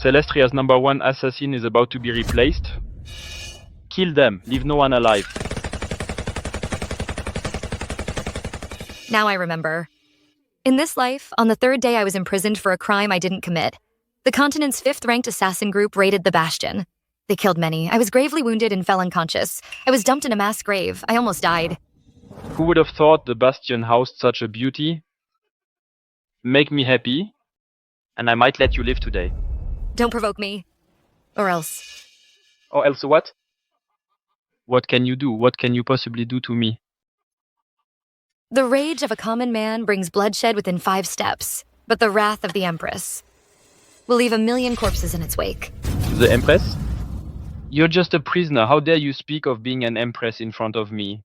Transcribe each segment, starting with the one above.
Celestria's #1 assassin is about to be replaced. Kill them, leave no one alive. Now I remember. In this life, on the third day I was imprisoned for a crime I didn't commit. The continent's 5th-ranked assassin group raided the Bastion. They killed many. I was gravely wounded and fell unconscious. I was dumped in a mass grave. I almost died. Who would have thought the Bastion housed such a beauty? Make me happy, and I might let you live today. Don't provoke me. Or else. Or else what? What can you do? What can you possibly do to me? The rage of a common man brings bloodshed within 5 steps, but the wrath of the Empress will leave 1,000,000 corpses in its wake. The Empress? You're just a prisoner. How dare you speak of being an Empress in front of me?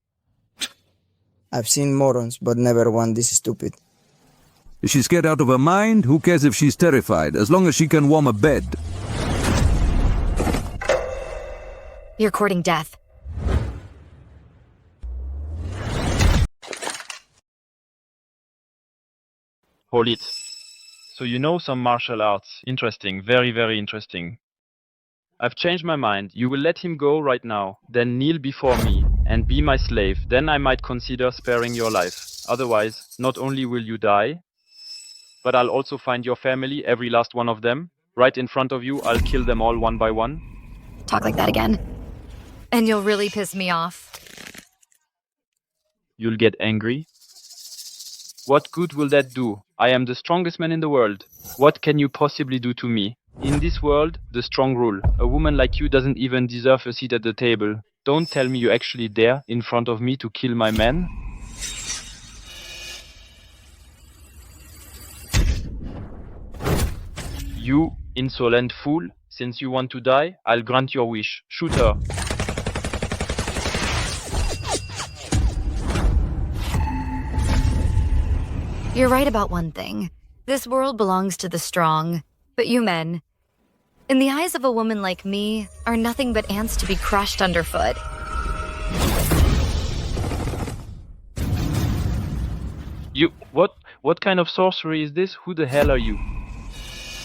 I've seen morons, but never one this stupid. Is she scared out of her mind? Who cares if she's terrified, as long as she can warm a bed? You're courting death. Hold it. So you know some martial arts. Interesting. Very, very interesting. I've changed my mind. You will let him go right now, then kneel before me and be my slave. Then I might consider sparing your life. Otherwise, not only will you die, but I'll also find your family, every last one of them. Right in front of you, I'll kill them all one by one. Talk like that again. And you'll really piss me off. You'll get angry. What good will that do? I am the strongest man in the world. What can you possibly do to me? In this world, the strong rule. A woman like you doesn't even deserve a seat at the table. Don't tell me you actually dare, in front of me, to kill my man. You insolent fool. Since you want to die, I'll grant your wish. Shoot her. You're right about one thing. This world belongs to the strong. But you men, in the eyes of a woman like me, are nothing but ants to be crushed underfoot. What kind of sorcery is this? Who the hell are you?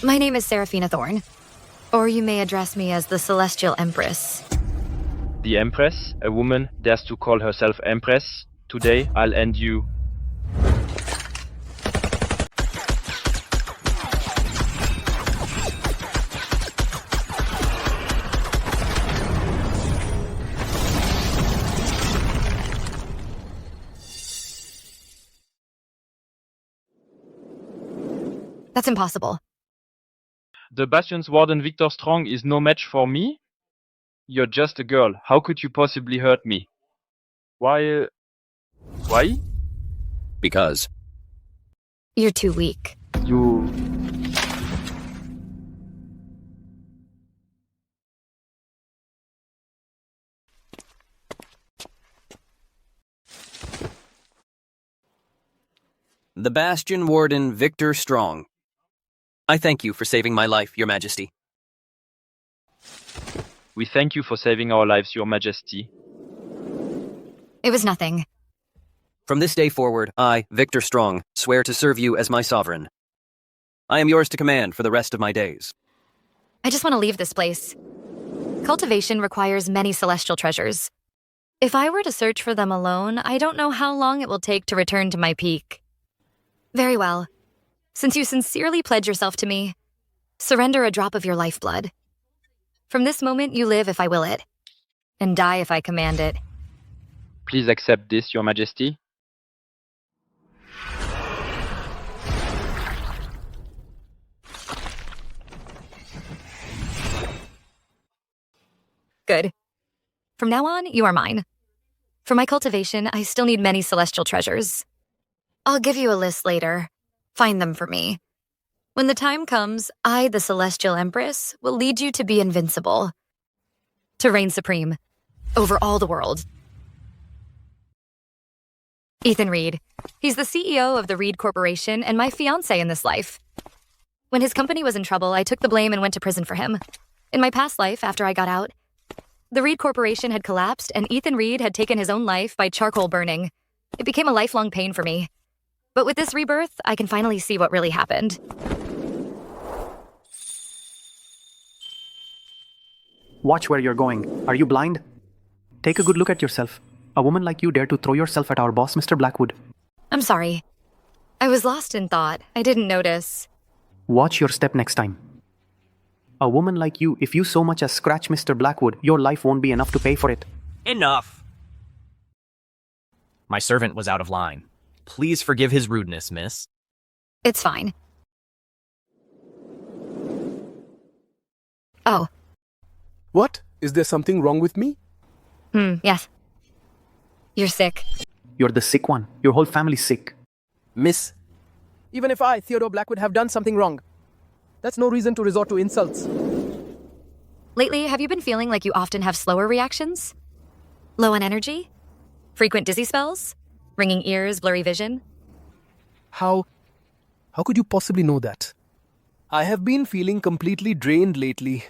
My name is Seraphina Thorn. Or you may address me as the Celestial Empress. The Empress? A woman dares to call herself Empress? Today, I'll end you. That's impossible. The Bastion's warden Victor Strong is no match for me? You're just a girl. How could you possibly hurt me? Why? Because. You're too weak. You... The Bastion Warden Victor Strong. I thank you for saving my life, Your Majesty. We thank you for saving our lives, Your Majesty. It was nothing. From this day forward, I, Victor Strong, swear to serve you as my sovereign. I am yours to command for the rest of my days. I just want to leave this place. Cultivation requires many celestial treasures. If I were to search for them alone, I don't know how long it will take to return to my peak. Very well. Since you sincerely pledge yourself to me, surrender a drop of your lifeblood. From this moment, you live if I will it, and die if I command it. Please accept this, Your Majesty. Good. From now on, you are mine. For my cultivation, I still need many celestial treasures. I'll give you a list later. Find them for me. When the time comes, I, the Celestial Empress, will lead you to be invincible. To reign supreme. Over all the world. Ethan Reed. He's the CEO of the Reed Corporation and my fiancé in this life. When his company was in trouble, I took the blame and went to prison for him. In my past life, after I got out, the Reed Corporation had collapsed and Ethan Reed had taken his own life by charcoal burning. It became a lifelong pain for me. But with this rebirth, I can finally see what really happened. Watch where you're going. Are you blind? Take a good look at yourself. A woman like you dared to throw yourself at our boss, Mr. Blackwood. I'm sorry. I was lost in thought. I didn't notice. Watch your step next time. A woman like you, if you so much as scratch Mr. Blackwood, your life won't be enough to pay for it. Enough! My servant was out of line. Please forgive his rudeness, miss. It's fine. Oh. What? Is there something wrong with me? Yes. You're sick. You're the sick one. Your whole family's sick. Miss. Even if I, Theodore Blackwood, have done something wrong, that's no reason to resort to insults. Lately, have you been feeling like you often have slower reactions? Low on energy? Frequent dizzy spells? Ringing ears, blurry vision? How could you possibly know that? I have been feeling completely drained lately.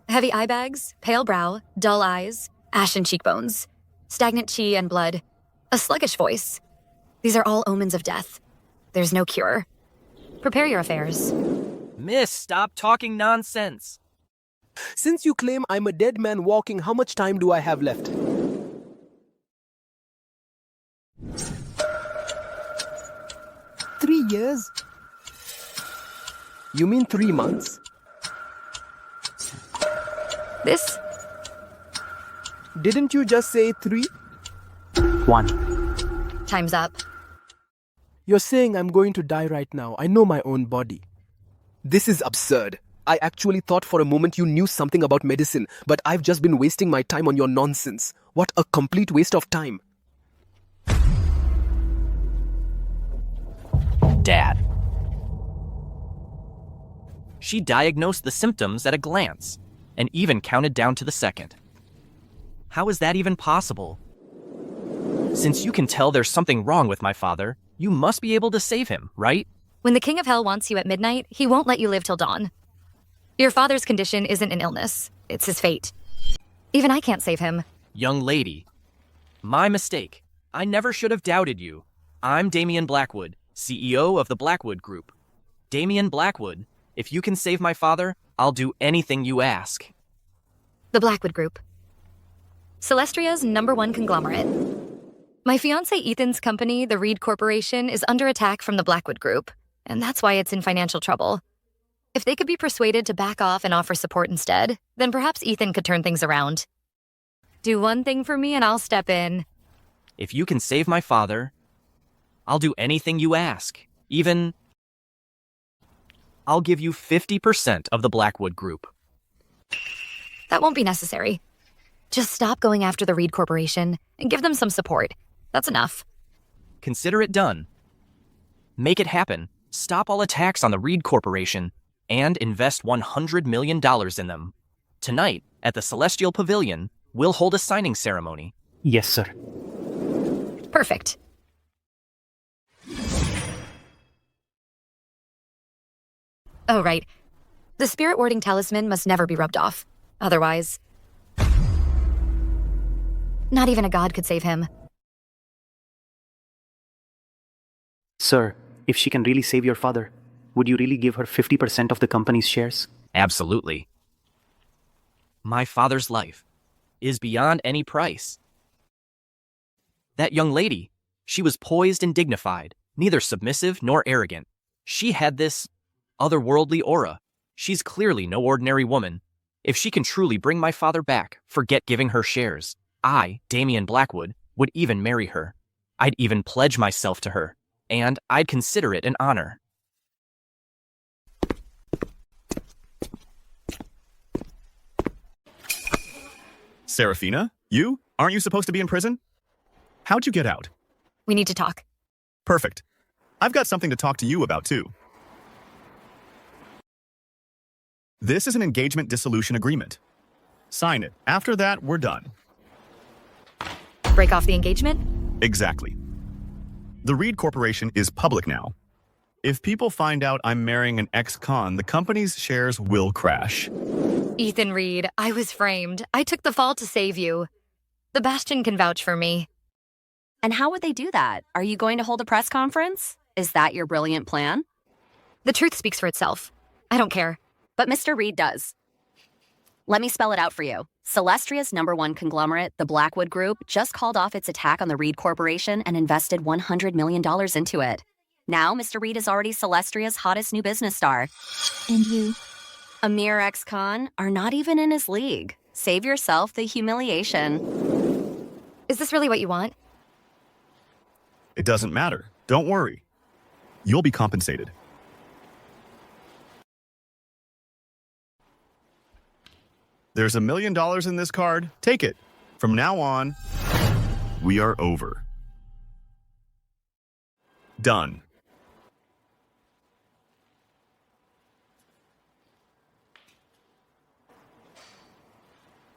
Heavy eye bags, pale brow, dull eyes, ashen cheekbones, stagnant chi and blood, a sluggish voice. These are all omens of death. There's no cure. Prepare your affairs. Miss, stop talking nonsense. Since you claim I'm a dead man walking, how much time do I have left? Three years? You mean 3 months? This? Didn't you just say 3? 1. Time's up. You're saying I'm going to die right now. I know my own body. This is absurd. I actually thought for a moment you knew something about medicine, but I've just been wasting my time on your nonsense. What a complete waste of time. Dad. She diagnosed the symptoms at a glance, and even counted down to the second. How is that even possible? Since you can tell there's something wrong with my father, you must be able to save him, right? When the King of Hell wants you at midnight, he won't let you live till dawn. Your father's condition isn't an illness. It's his fate. Even I can't save him. Young lady. My mistake. I never should have doubted you. I'm Damian Blackwood, CEO of the Blackwood Group. Damian Blackwood, if you can save my father, I'll do anything you ask. The Blackwood Group. Celestria's #1 conglomerate. My fiancé Ethan's company, the Reed Corporation, is under attack from the Blackwood Group, and that's why it's in financial trouble. If they could be persuaded to back off and offer support instead, then perhaps Ethan could turn things around. Do one thing for me and I'll step in. If you can save my father, I'll do anything you ask. Even, I'll give you 50% of the Blackwood Group. That won't be necessary. Just stop going after the Reed Corporation and give them some support. That's enough. Consider it done. Make it happen. Stop all attacks on the Reed Corporation and invest $100 million in them. Tonight, at the Celestial Pavilion, we'll hold a signing ceremony. Yes, sir. Perfect. Oh, right. The spirit warding talisman must never be rubbed off. Otherwise, not even a god could save him. Sir, if she can really save your father, would you really give her 50% of the company's shares? Absolutely. My father's life is beyond any price. That young lady, she was poised and dignified, neither submissive nor arrogant. She had this otherworldly aura. She's clearly no ordinary woman. If she can truly bring my father back, forget giving her shares. I, Damian Blackwood, would even marry her. I'd even pledge myself to her, and I'd consider it an honor. Serafina? You? Aren't you supposed to be in prison? How'd you get out? We need to talk. Perfect. I've got something to talk to you about, too. This is an engagement dissolution agreement. Sign it. After that, we're done. Break off the engagement? Exactly. The Reed Corporation is public now. If people find out I'm marrying an ex-con, the company's shares will crash. Ethan Reed, I was framed. I took the fall to save you. The Bastion can vouch for me. And how would they do that? Are you going to hold a press conference? Is that your brilliant plan? The truth speaks for itself. I don't care. But Mr. Reed does. Let me spell it out for you. Celestria's #1 conglomerate, the Blackwood Group, just called off its attack on the Reed Corporation and invested $100 million into it. Now, Mr. Reed is already Celestria's hottest new business star. And you? A mere ex-con are not even in his league. Save yourself the humiliation. Is this really what you want? It doesn't matter. Don't worry. You'll be compensated. There's $1 million in this card. Take it. From now on, we are over. Done.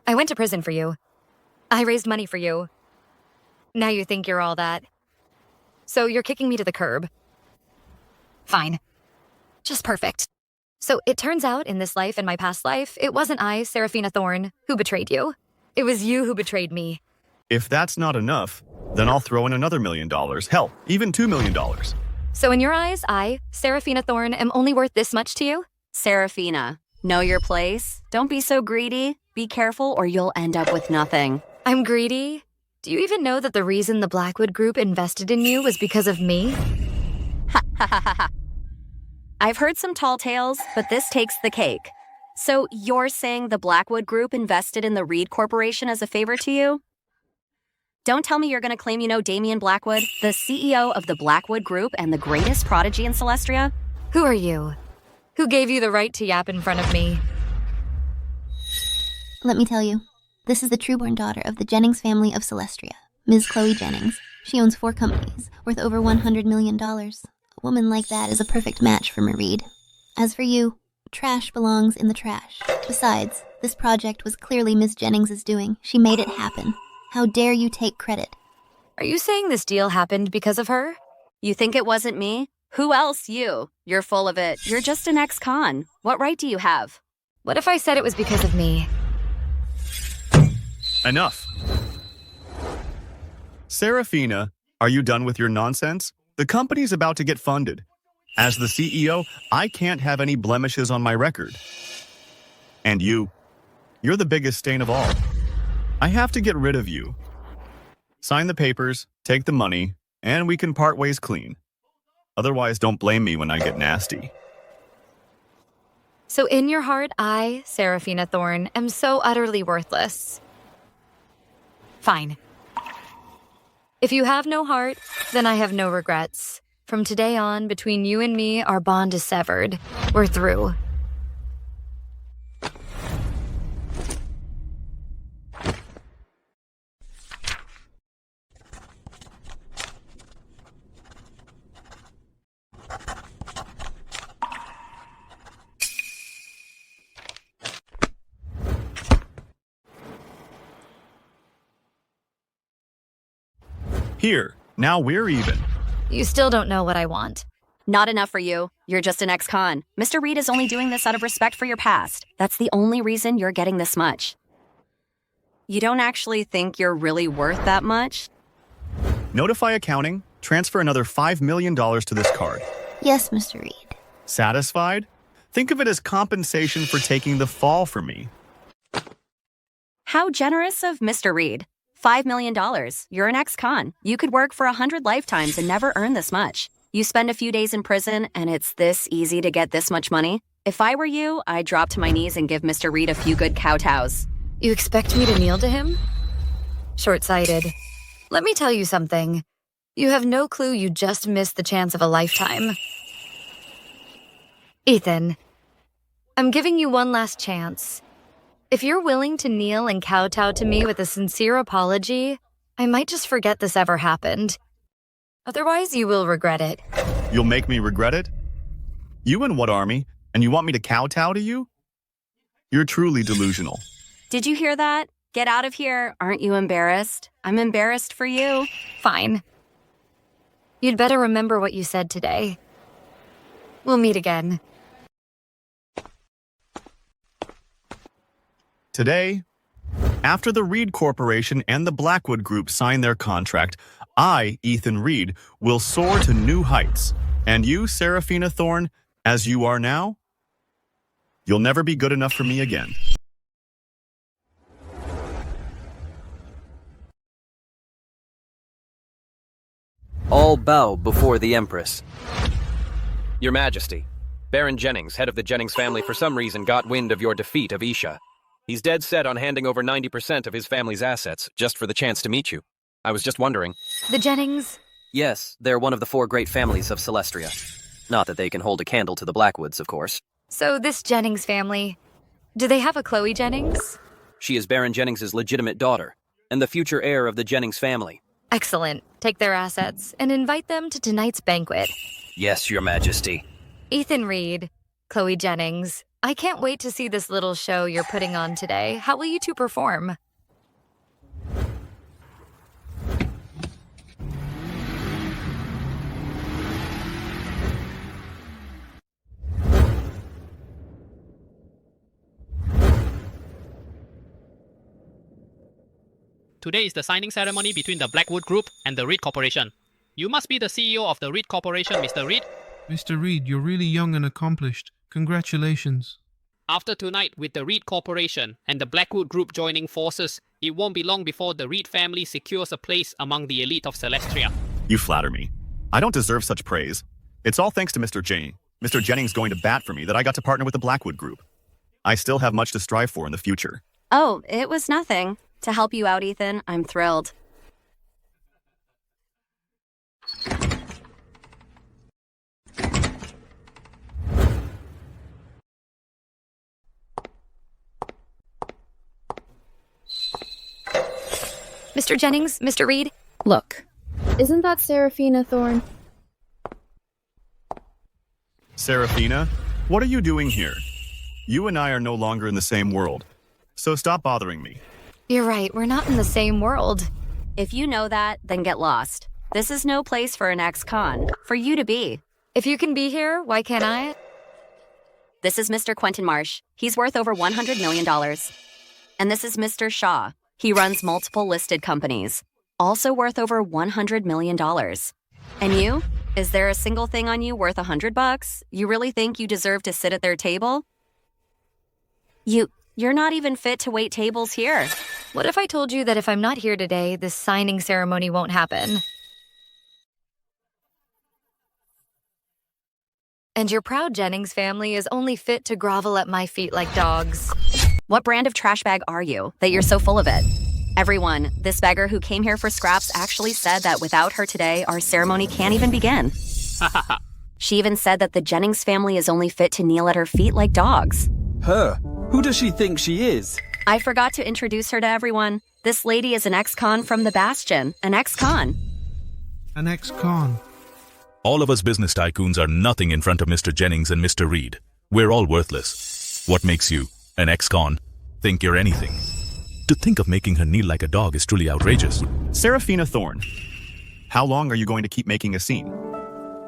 I went to prison for you. I raised money for you. Now you think you're all that. So you're kicking me to the curb. Fine. Just perfect. So it turns out in this life and my past life, it wasn't I, Seraphina Thorne, who betrayed you. It was you who betrayed me. If that's not enough, then I'll throw in another $1 million. Hell, even $2 million. So in your eyes, I, Seraphina Thorne, am only worth this much to you? Seraphina, know your place. Don't be so greedy. Be careful or you'll end up with nothing. I'm greedy? Do you even know that the reason the Blackwood Group invested in you was because of me? Ha ha ha ha ha. I've heard some tall tales, but this takes the cake. So you're saying the Blackwood Group invested in the Reed Corporation as a favor to you? Don't tell me you're going to claim you know Damian Blackwood, the CEO of the Blackwood Group and the greatest prodigy in Celestria? Who are you? Who gave you the right to yap in front of me? Let me tell you. This is the true-born daughter of the Jennings family of Celestria, Ms. Chloe Jennings. She owns 4 companies, worth over $100 million. A woman like that is a perfect match for Reed. As for you, trash belongs in the trash. Besides, this project was clearly Ms. Jennings' doing. She made it happen. How dare you take credit? Are you saying this deal happened because of her? You think it wasn't me? Who else you? You're full of it. You're just an ex-con. What right do you have? What if I said it was because of me? Enough. Seraphina, are you done with your nonsense? The company's about to get funded. As the CEO, I can't have any blemishes on my record. And you're the biggest stain of all. I have to get rid of you. Sign the papers, take the money, and we can part ways clean. Otherwise, don't blame me when I get nasty. So in your heart, I, Seraphina Thorne, am so utterly worthless. Fine. If you have no heart, then I have no regrets. From today on, between you and me, our bond is severed. We're through. Here, now we're even. You still don't know what I want. Not enough for you. You're just an ex-con. Mr. Reed is only doing this out of respect for your past. That's the only reason you're getting this much. You don't actually think you're really worth that much? Notify accounting, transfer another $5 million to this card. Yes, Mr. Reed. Satisfied? Think of it as compensation for taking the fall for me. How generous of Mr. Reed. $5 million. You're an ex-con. You could work for 100 lifetimes and never earn this much. You spend a few days in prison, and it's this easy to get this much money? If I were you, I'd drop to my knees and give Mr. Reed a few good kowtows. You expect me to kneel to him? Short-sighted. Let me tell you something. You have no clue you just missed the chance of a lifetime. Ethan, I'm giving you one last chance. If you're willing to kneel and kowtow to me with a sincere apology, I might just forget this ever happened. Otherwise, you will regret it. You'll make me regret it? You in what army? And you want me to kowtow to you? You're truly delusional. Did you hear that? Get out of here. Aren't you embarrassed? I'm embarrassed for you. Fine. You'd better remember what you said today. We'll meet again. Today, after the Reed Corporation and the Blackwood Group sign their contract, I, Ethan Reed, will soar to new heights. And you, Seraphina Thorne, as you are now, you'll never be good enough for me again. All bow before the Empress. Your Majesty, Baron Jennings, head of the Jennings family, for some reason got wind of your defeat of Isha. He's dead set on handing over 90% of his family's assets, just for the chance to meet you. I was just wondering. The Jennings? Yes, they're one of the 4 great families of Celestria. Not that they can hold a candle to the Blackwoods, of course. So this Jennings family, do they have a Chloe Jennings? She is Baron Jennings' legitimate daughter, and the future heir of the Jennings family. Excellent. Take their assets and invite them to tonight's banquet. Yes, Your Majesty. Ethan Reed, Chloe Jennings, I can't wait to see this little show you're putting on today. How will you two perform? Today is the signing ceremony between the Blackwood Group and the Reed Corporation. You must be the CEO of the Reed Corporation, Mr. Reed. Mr. Reed, you're really young and accomplished. Congratulations. After tonight, with the Reed Corporation and the Blackwood Group joining forces, it won't be long before the Reed family secures a place among the elite of Celestria. You flatter me. I don't deserve such praise. It's all thanks to Mr. Jennings going to bat for me that I got to partner with the Blackwood Group. I still have much to strive for in the future. Oh, it was nothing. To help you out, Ethan, I'm thrilled. Mr. Jennings, Mr. Reed? Look, isn't that Seraphina Thorne? Seraphina, what are you doing here? You and I are no longer in the same world, so stop bothering me. You're right, we're not in the same world. If you know that, then get lost. This is no place for an ex-con, for you to be. If you can be here, why can't I? This is Mr. Quentin Marsh. He's worth over $100 million. And this is Mr. Shaw. He runs multiple listed companies, also worth over $100 million. And you? Is there a single thing on you worth $100? You really think you deserve to sit at their table? You're not even fit to wait tables here. What if I told you that if I'm not here today, this signing ceremony won't happen? And your proud Jennings family is only fit to grovel at my feet like dogs. What brand of trash bag are you, that you're so full of it? Everyone, this beggar who came here for scraps actually said that without her today, our ceremony can't even begin. She even said that the Jennings family is only fit to kneel at her feet like dogs. Her? Who does she think she is? I forgot to introduce her to everyone. This lady is an ex-con from the Bastion. An ex-con. An ex-con. All of us business tycoons are nothing in front of Mr. Jennings and Mr. Reed. We're all worthless. What makes you, an ex-con, think you're anything? To think of making her kneel like a dog is truly outrageous. Seraphina Thorne, how long are you going to keep making a scene?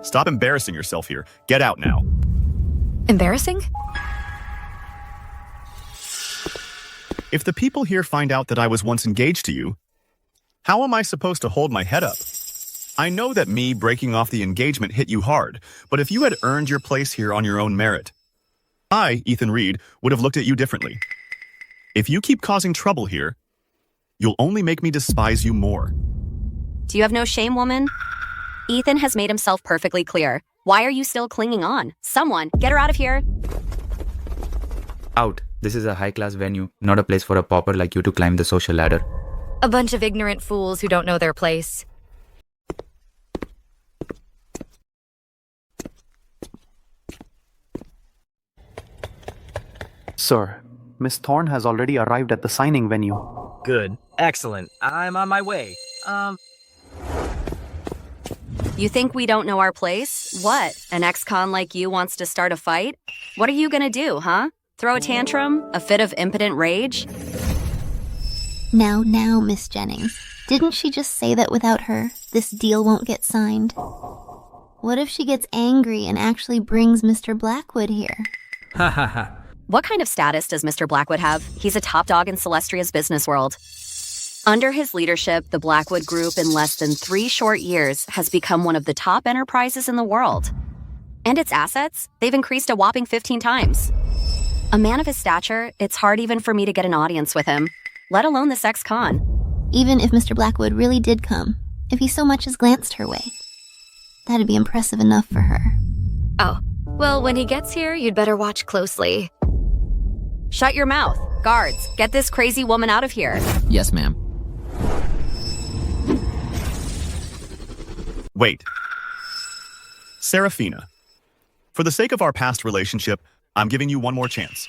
Stop embarrassing yourself here. Get out now. Embarrassing? If the people here find out that I was once engaged to you, how am I supposed to hold my head up? I know that me breaking off the engagement hit you hard, but if you had earned your place here on your own merit, I, Ethan Reed, would have looked at you differently. If you keep causing trouble here, you'll only make me despise you more. Do you have no shame, woman? Ethan has made himself perfectly clear. Why are you still clinging on? Someone, get her out of here. Out. This is a high-class venue, not a place for a pauper like you to climb the social ladder. A bunch of ignorant fools who don't know their place. Sir, Miss Thorne has already arrived at the signing venue. Good. Excellent. I'm on my way. You think we don't know our place? What? An ex-con like you wants to start a fight? What are you gonna do, huh? Throw a tantrum? A fit of impotent rage? Now, Miss Jennings. Didn't she just say that without her, this deal won't get signed? What if she gets angry and actually brings Mr. Blackwood here? Ha ha ha. What kind of status does Mr. Blackwood have? He's a top dog in Celestria's business world. Under his leadership, the Blackwood Group in less than 3 short years has become one of the top enterprises in the world. And its assets, they've increased a whopping 15 times. A man of his stature, it's hard even for me to get an audience with him, let alone this ex-con. Even if Mr. Blackwood really did come, if he so much as glanced her way, That'd be impressive enough for her. Oh, well, when he gets here, you'd better watch closely. Shut your mouth. Guards, get this crazy woman out of here. Yes, ma'am. Wait. Serafina, for the sake of our past relationship, I'm giving you one more chance.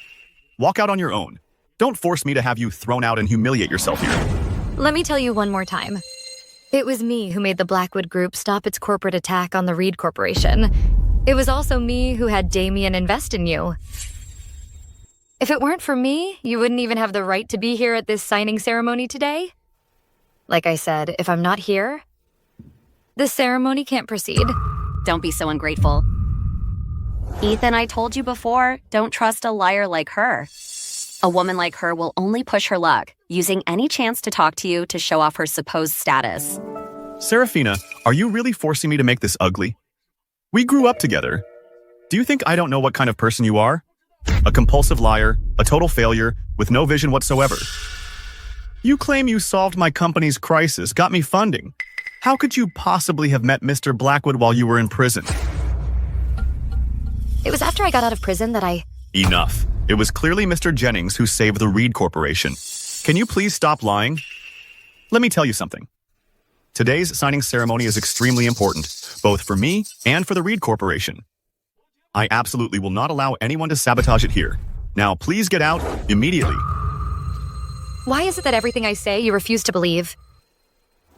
Walk out on your own. Don't force me to have you thrown out and humiliate yourself here. Let me tell you one more time. It was me who made the Blackwood Group stop its corporate attack on the Reed Corporation. It was also me who had Damien invest in you. If it weren't for me, you wouldn't even have the right to be here at this signing ceremony today. Like I said, if I'm not here, the ceremony can't proceed. Don't be so ungrateful. Ethan, I told you before, don't trust a liar like her. A woman like her will only push her luck, using any chance to talk to you to show off her supposed status. Serafina, are you really forcing me to make this ugly? We grew up together. Do you think I don't know what kind of person you are? A compulsive liar, a total failure, with no vision whatsoever. You claim you solved my company's crisis, got me funding. How could you possibly have met Mr. Blackwood while you were in prison? It was after I got out of prison that I... Enough. It was clearly Mr. Jennings who saved the Reed Corporation. Can you please stop lying? Let me tell you something. Today's signing ceremony is extremely important, both for me and for the Reed Corporation. I absolutely will not allow anyone to sabotage it here. Now, please get out immediately. Why is it that everything I say you refuse to believe?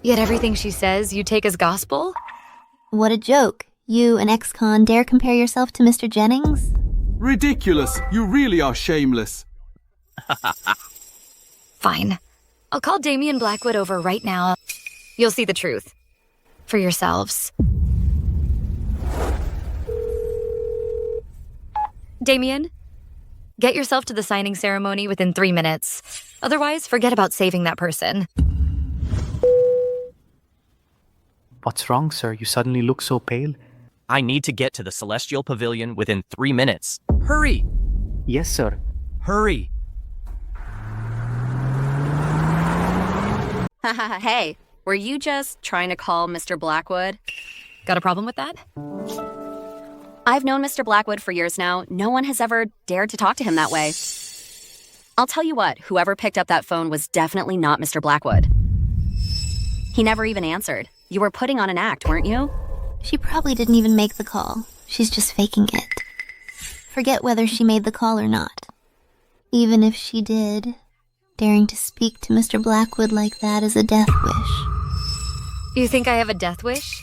Yet everything she says you take as gospel? What a joke. You, an ex-con, dare compare yourself to Mr. Jennings? Ridiculous. You really are shameless. Fine. I'll call Damien Blackwood over right now. You'll see the truth. For yourselves. Damien, get yourself to the signing ceremony within 3 minutes. Otherwise, forget about saving that person. What's wrong, sir? You suddenly look so pale. I need to get to the Celestial Pavilion within 3 minutes. Hurry! Yes, sir. Hurry! Hey, were you just trying to call Mr. Blackwood? Got a problem with that? I've known Mr. Blackwood for years now. No one has ever dared to talk to him that way. I'll tell you what, whoever picked up that phone was definitely not Mr. Blackwood. He never even answered. You were putting on an act, weren't you? She probably didn't even make the call. She's just faking it. Forget whether she made the call or not. Even if she did, daring to speak to Mr. Blackwood like that is a death wish. You think I have a death wish?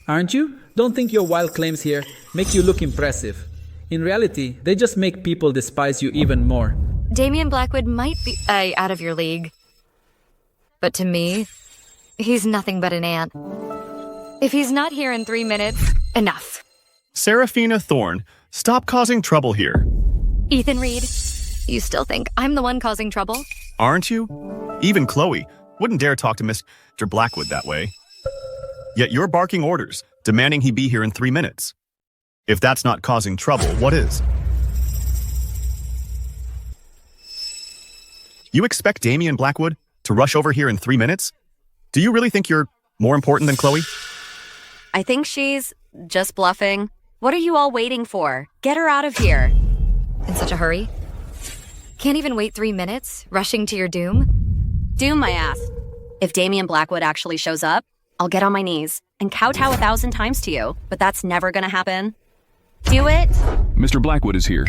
Aren't you? Don't think your wild claims here make you look impressive. In reality, they just make people despise you even more. Damien Blackwood might be out of your league. But to me, he's nothing but an ant. If he's not here in 3 minutes, enough. Serafina Thorne, stop causing trouble here. Ethan Reed, you still think I'm the one causing trouble? Aren't you? Even Chloe wouldn't dare talk to Mr. Blackwood that way. Yet you're barking orders, demanding he be here in 3 minutes. If that's not causing trouble, what is? You expect Damien Blackwood to rush over here in 3 minutes? Do you really think you're more important than Chloe? I think she's just bluffing. What are you all waiting for? Get her out of here. In such a hurry? Can't even wait 3 minutes, rushing to your doom? Doom my ass. If Damien Blackwood actually shows up, I'll get on my knees and kowtow 1,000 times to you, but that's never gonna happen. Do it! Mr. Blackwood is here.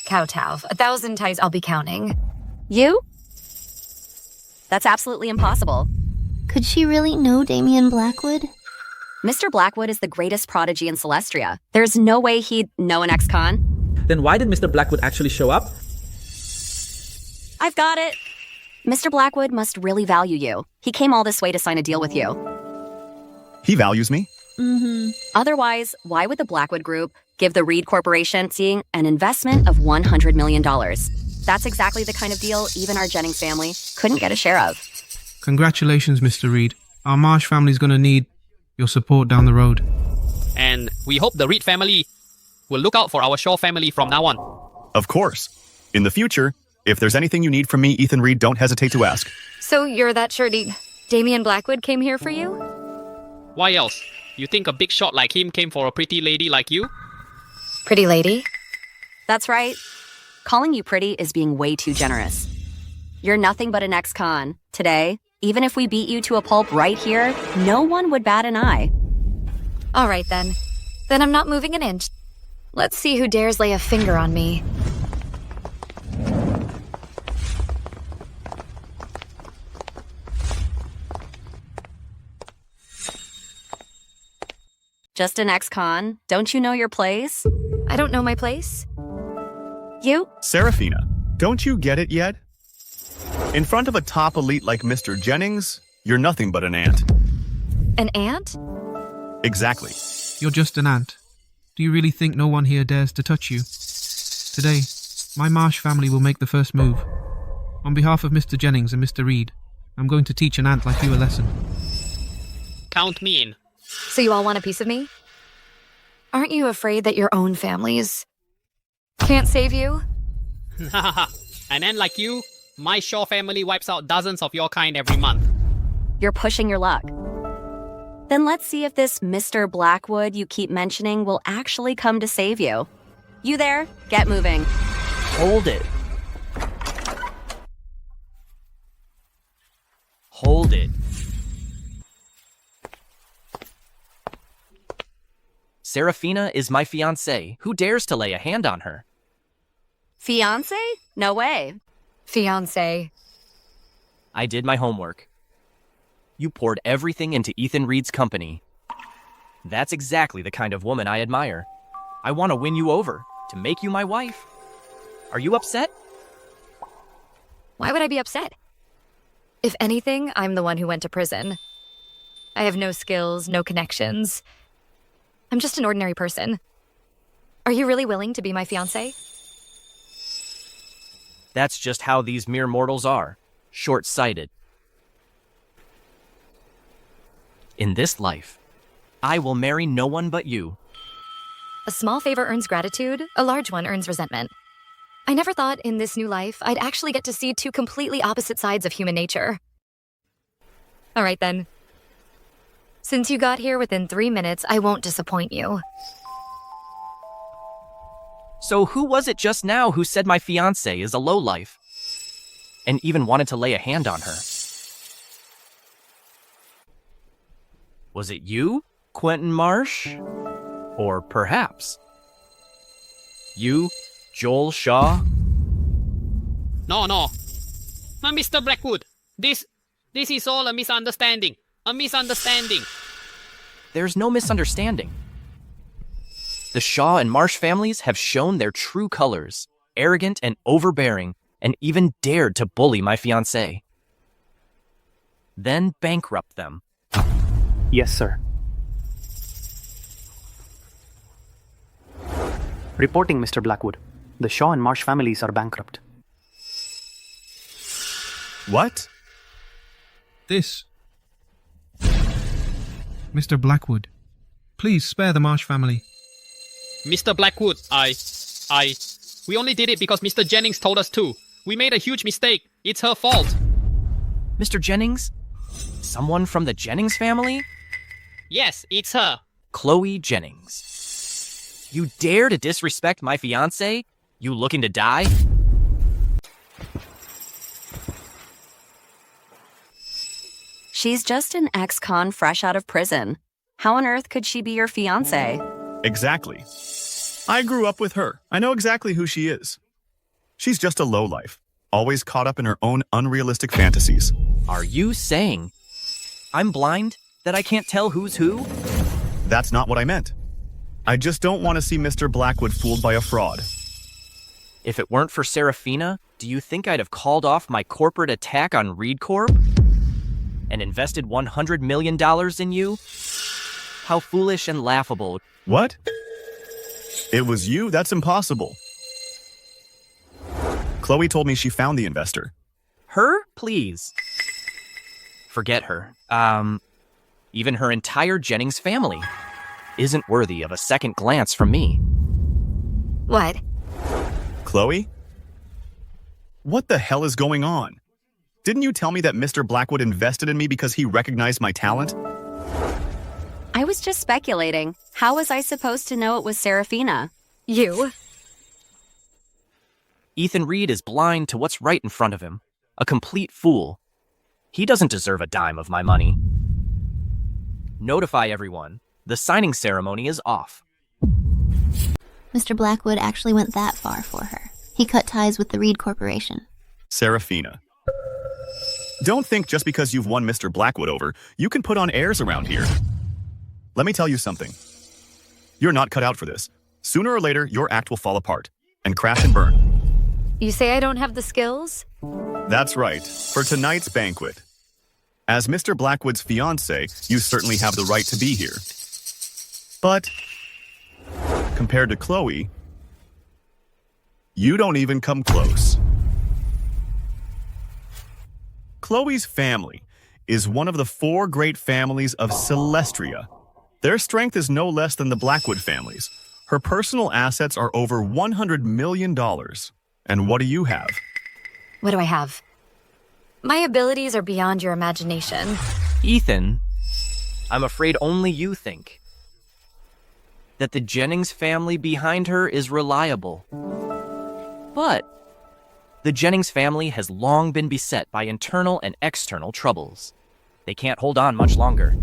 Kowtow. 1,000 times I'll be counting. You? That's absolutely impossible. Could she really know Damien Blackwood? Mr. Blackwood is the greatest prodigy in Celestria. There's no way he'd know an ex-con. Then why did Mr. Blackwood actually show up? I've got it. Mr. Blackwood must really value you. He came all this way to sign a deal with you. He values me? Mm-hmm. Otherwise, why would the Blackwood Group give the Reed Corporation seeing an investment of $100 million? That's exactly the kind of deal even our Jennings family couldn't get a share of. Congratulations, Mr. Reed. Our Marsh family's gonna need your support down the road. And we hope the Reed family will look out for our Shaw family from now on. Of course. In the future, if there's anything you need from me, Ethan Reed, don't hesitate to ask. So you're that shirty Damian Blackwood came here for you? Why else? You think a big shot like him came for a pretty lady like you? Pretty lady? That's right. Calling you pretty is being way too generous. You're nothing but an ex-con. Today, even if we beat you to a pulp right here, no one would bat an eye. All right, then. Then I'm not moving an inch. Let's see who dares lay a finger on me. Just an ex-con? Don't you know your place? I don't know my place. You? Serafina, don't you get it yet? In front of a top elite like Mr. Jennings, you're nothing but an ant. An ant? Exactly. You're just an ant. Do you really think no one here dares to touch you? Today, my Marsh family will make the first move. On behalf of Mr. Jennings and Mr. Reed, I'm going to teach an ant like you a lesson. Count me in. So you all want a piece of me? Aren't you afraid that your own families can't save you? An ant like you, my Shaw family wipes out dozens of your kind every month. You're pushing your luck. Then let's see if this Mr. Blackwood you keep mentioning will actually come to save you. You there? Get moving. Hold it. Hold it. Serafina is my fiancée. Who dares to lay a hand on her? Fiancé? No way. Fiancé. I did my homework. You poured everything into Ethan Reed's company. That's exactly the kind of woman I admire. I want to win you over, to make you my wife. Are you upset? Why would I be upset? If anything, I'm the one who went to prison. I have no skills, no connections. I'm just an ordinary person. Are you really willing to be my fiancé? That's just how these mere mortals are. Short-sighted. In this life, I will marry no one but you. A small favor earns gratitude, a large one earns resentment. I never thought in this new life I'd actually get to see two completely opposite sides of human nature. All right then. Since you got here within 3 minutes, I won't disappoint you. So who was it just now who said my fiancé is a lowlife? And even wanted to lay a hand on her? Was it you, Quentin Marsh? Or perhaps you, Joel Shaw? No. Mr. Blackwood, this is all a misunderstanding. A misunderstanding. There's no misunderstanding. The Shaw and Marsh families have shown their true colors, arrogant and overbearing, and even dared to bully my fiancée. Then bankrupt them. Yes, sir. Reporting, Mr. Blackwood. The Shaw and Marsh families are bankrupt. What? This. Mr. Blackwood, please spare the Marsh family. Mr. Blackwood, we only did it because Mr. Jennings told us to. We made a huge mistake. It's her fault. Mr. Jennings? Someone from the Jennings family? Yes, it's her. Chloe Jennings. You dare to disrespect my fiancé? You looking to die? She's just an ex-con fresh out of prison. How on earth could she be your fiancé? Exactly. I grew up with her. I know exactly who she is. She's just a lowlife, always caught up in her own unrealistic fantasies. Are you saying I'm blind, that I can't tell who's who? That's not what I meant. I just don't want to see Mr. Blackwood fooled by a fraud. If it weren't for Serafina, do you think I'd have called off my corporate attack on Reed Corp? And invested $100 million in you? How foolish and laughable. What? It was you? That's impossible. Chloe told me she found the investor. Her? Please. Forget her. even her entire Jennings family, isn't worthy of a second glance from me. What? Chloe? What the hell is going on? Didn't you tell me that Mr. Blackwood invested in me because he recognized my talent? I was just speculating. How was I supposed to know it was Seraphina? You? Ethan Reed is blind to what's right in front of him. A complete fool. He doesn't deserve a dime of my money. Notify everyone. The signing ceremony is off. Mr. Blackwood actually went that far for her. He cut ties with the Reed Corporation. Seraphina. Don't think just because you've won Mr. Blackwood over, you can put on airs around here. Let me tell you something. You're not cut out for this. Sooner or later, your act will fall apart and crash and burn. You say I don't have the skills? That's right, for tonight's banquet. As Mr. Blackwood's fiancé, you certainly have the right to be here. But, compared to Chloe, you don't even come close. Chloe's family is one of the 4 great families of Celestria. Their strength is no less than the Blackwood family's. Her personal assets are over $100 million. And what do you have? What do I have? My abilities are beyond your imagination. Ethan, I'm afraid only you think that the Jennings family behind her is reliable. But the Jennings family has long been beset by internal and external troubles. They can't hold on much longer.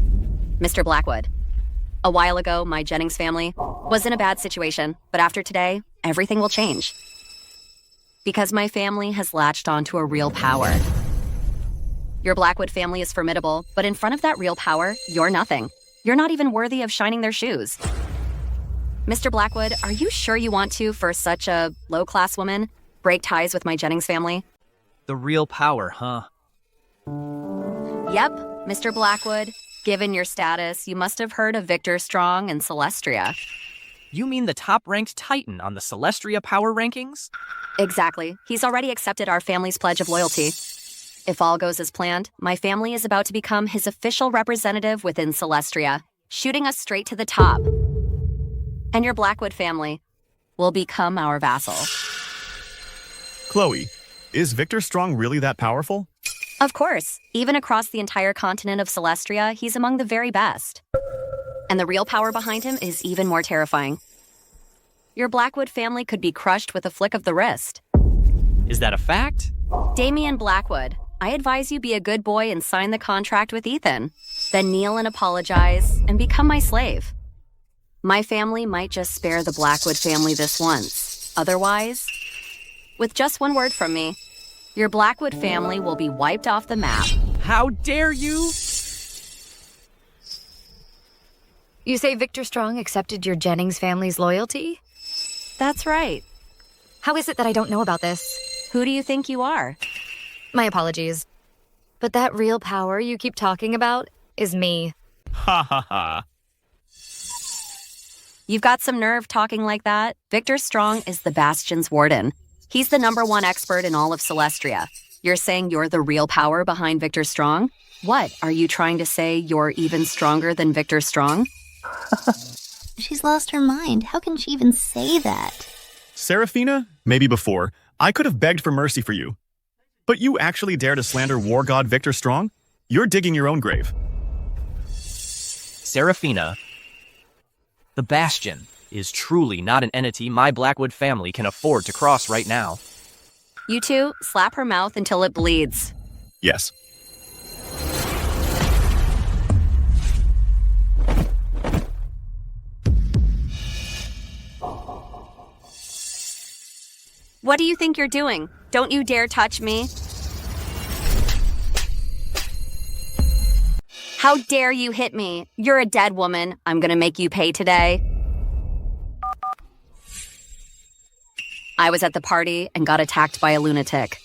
Mr. Blackwood, a while ago, my Jennings family was in a bad situation, but after today, everything will change. Because my family has latched onto a real power. Your Blackwood family is formidable, but in front of that real power, you're nothing. You're not even worthy of shining their shoes. Mr. Blackwood, are you sure you want to, for such a low-class woman, break ties with my Jennings family? The real power, huh? Yep, Mr. Blackwood. Given your status, you must have heard of Victor Strong and Celestria. You mean the top-ranked Titan on the Celestria power rankings? Exactly. He's already accepted our family's pledge of loyalty. If all goes as planned, my family is about to become his official representative within Celestria, shooting us straight to the top. And your Blackwood family will become our vassal. Chloe, is Victor Strong really that powerful? Of course. Even across the entire continent of Celestria, he's among the very best. And the real power behind him is even more terrifying. Your Blackwood family could be crushed with a flick of the wrist. Is that a fact? Damian Blackwood, I advise you be a good boy and sign the contract with Ethan. Then kneel and apologize and become my slave. My family might just spare the Blackwood family this once. Otherwise, with just one word from me, your Blackwood family will be wiped off the map. How dare you? You say Victor Strong accepted your Jennings family's loyalty? That's right. How is it that I don't know about this? Who do you think you are? My apologies. But that real power you keep talking about is me. Ha ha ha. You've got some nerve talking like that. Victor Strong is the Bastion's warden. He's the #1 expert in all of Celestria. You're saying you're the real power behind Victor Strong? What, are you trying to say you're even stronger than Victor Strong? She's lost her mind. How can she even say that? Seraphina, maybe before, I could have begged for mercy for you. But you actually dare to slander war god Victor Strong? You're digging your own grave. Seraphina, the Bastion is truly not an entity my Blackwood family can afford to cross right now. You two, slap her mouth until it bleeds. Yes. What do you think you're doing? Don't you dare touch me. How dare you hit me? You're a dead woman. I'm gonna make you pay today. I was at the party and got attacked by a lunatic.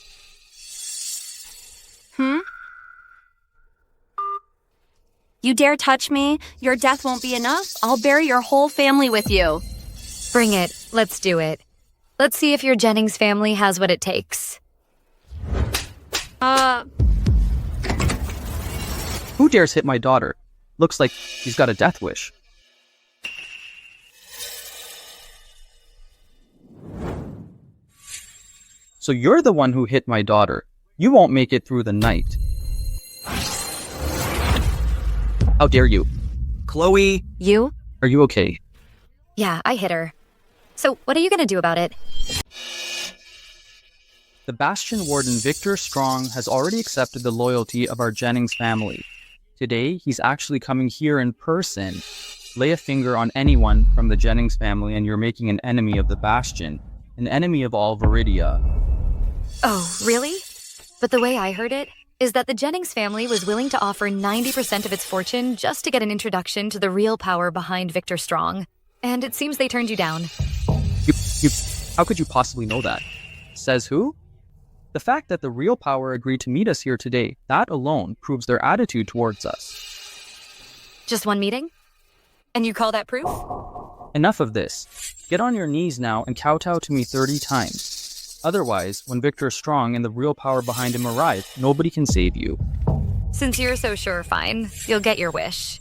You dare touch me? Your death won't be enough. I'll bury your whole family with you. Bring it. Let's do it. Let's see if your Jennings family has what it takes. Who dares hit my daughter? Looks like he's got a death wish. So you're the one who hit my daughter. You won't make it through the night. How dare you? Chloe! You? Are you okay? Yeah, I hit her. So what are you gonna do about it? The Bastion Warden Victor Strong has already accepted the loyalty of our Jennings family. Today, he's actually coming here in person. Lay a finger on anyone from the Jennings family and you're making an enemy of the Bastion. An enemy of all Viridia. Oh, really? But the way I heard it is that the Jennings family was willing to offer 90% of its fortune just to get an introduction to the real power behind Victor Strong. And it seems they turned you down. How could you possibly know that? Says who? The fact that the real power agreed to meet us here today, that alone proves their attitude towards us. Just one meeting? And you call that proof? Enough of this. Get on your knees now and kowtow to me 30 times. Otherwise, when Victor Strong and the real power behind him arrive, nobody can save you. Since you're so sure, fine. You'll get your wish.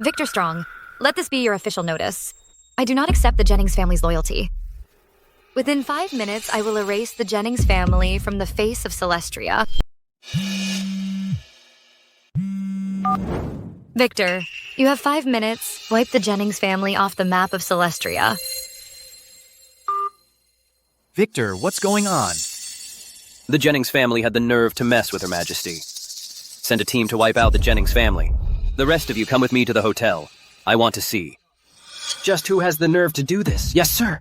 Victor Strong, let this be your official notice. I do not accept the Jennings family's loyalty. Within 5 minutes, I will erase the Jennings family from the face of Celestria. Victor, you have 5 minutes. Wipe the Jennings family off the map of Celestria. Victor, what's going on? The Jennings family had the nerve to mess with Her Majesty. Send a team to wipe out the Jennings family. The rest of you come with me to the hotel. I want to see. Just who has the nerve to do this? Yes, sir.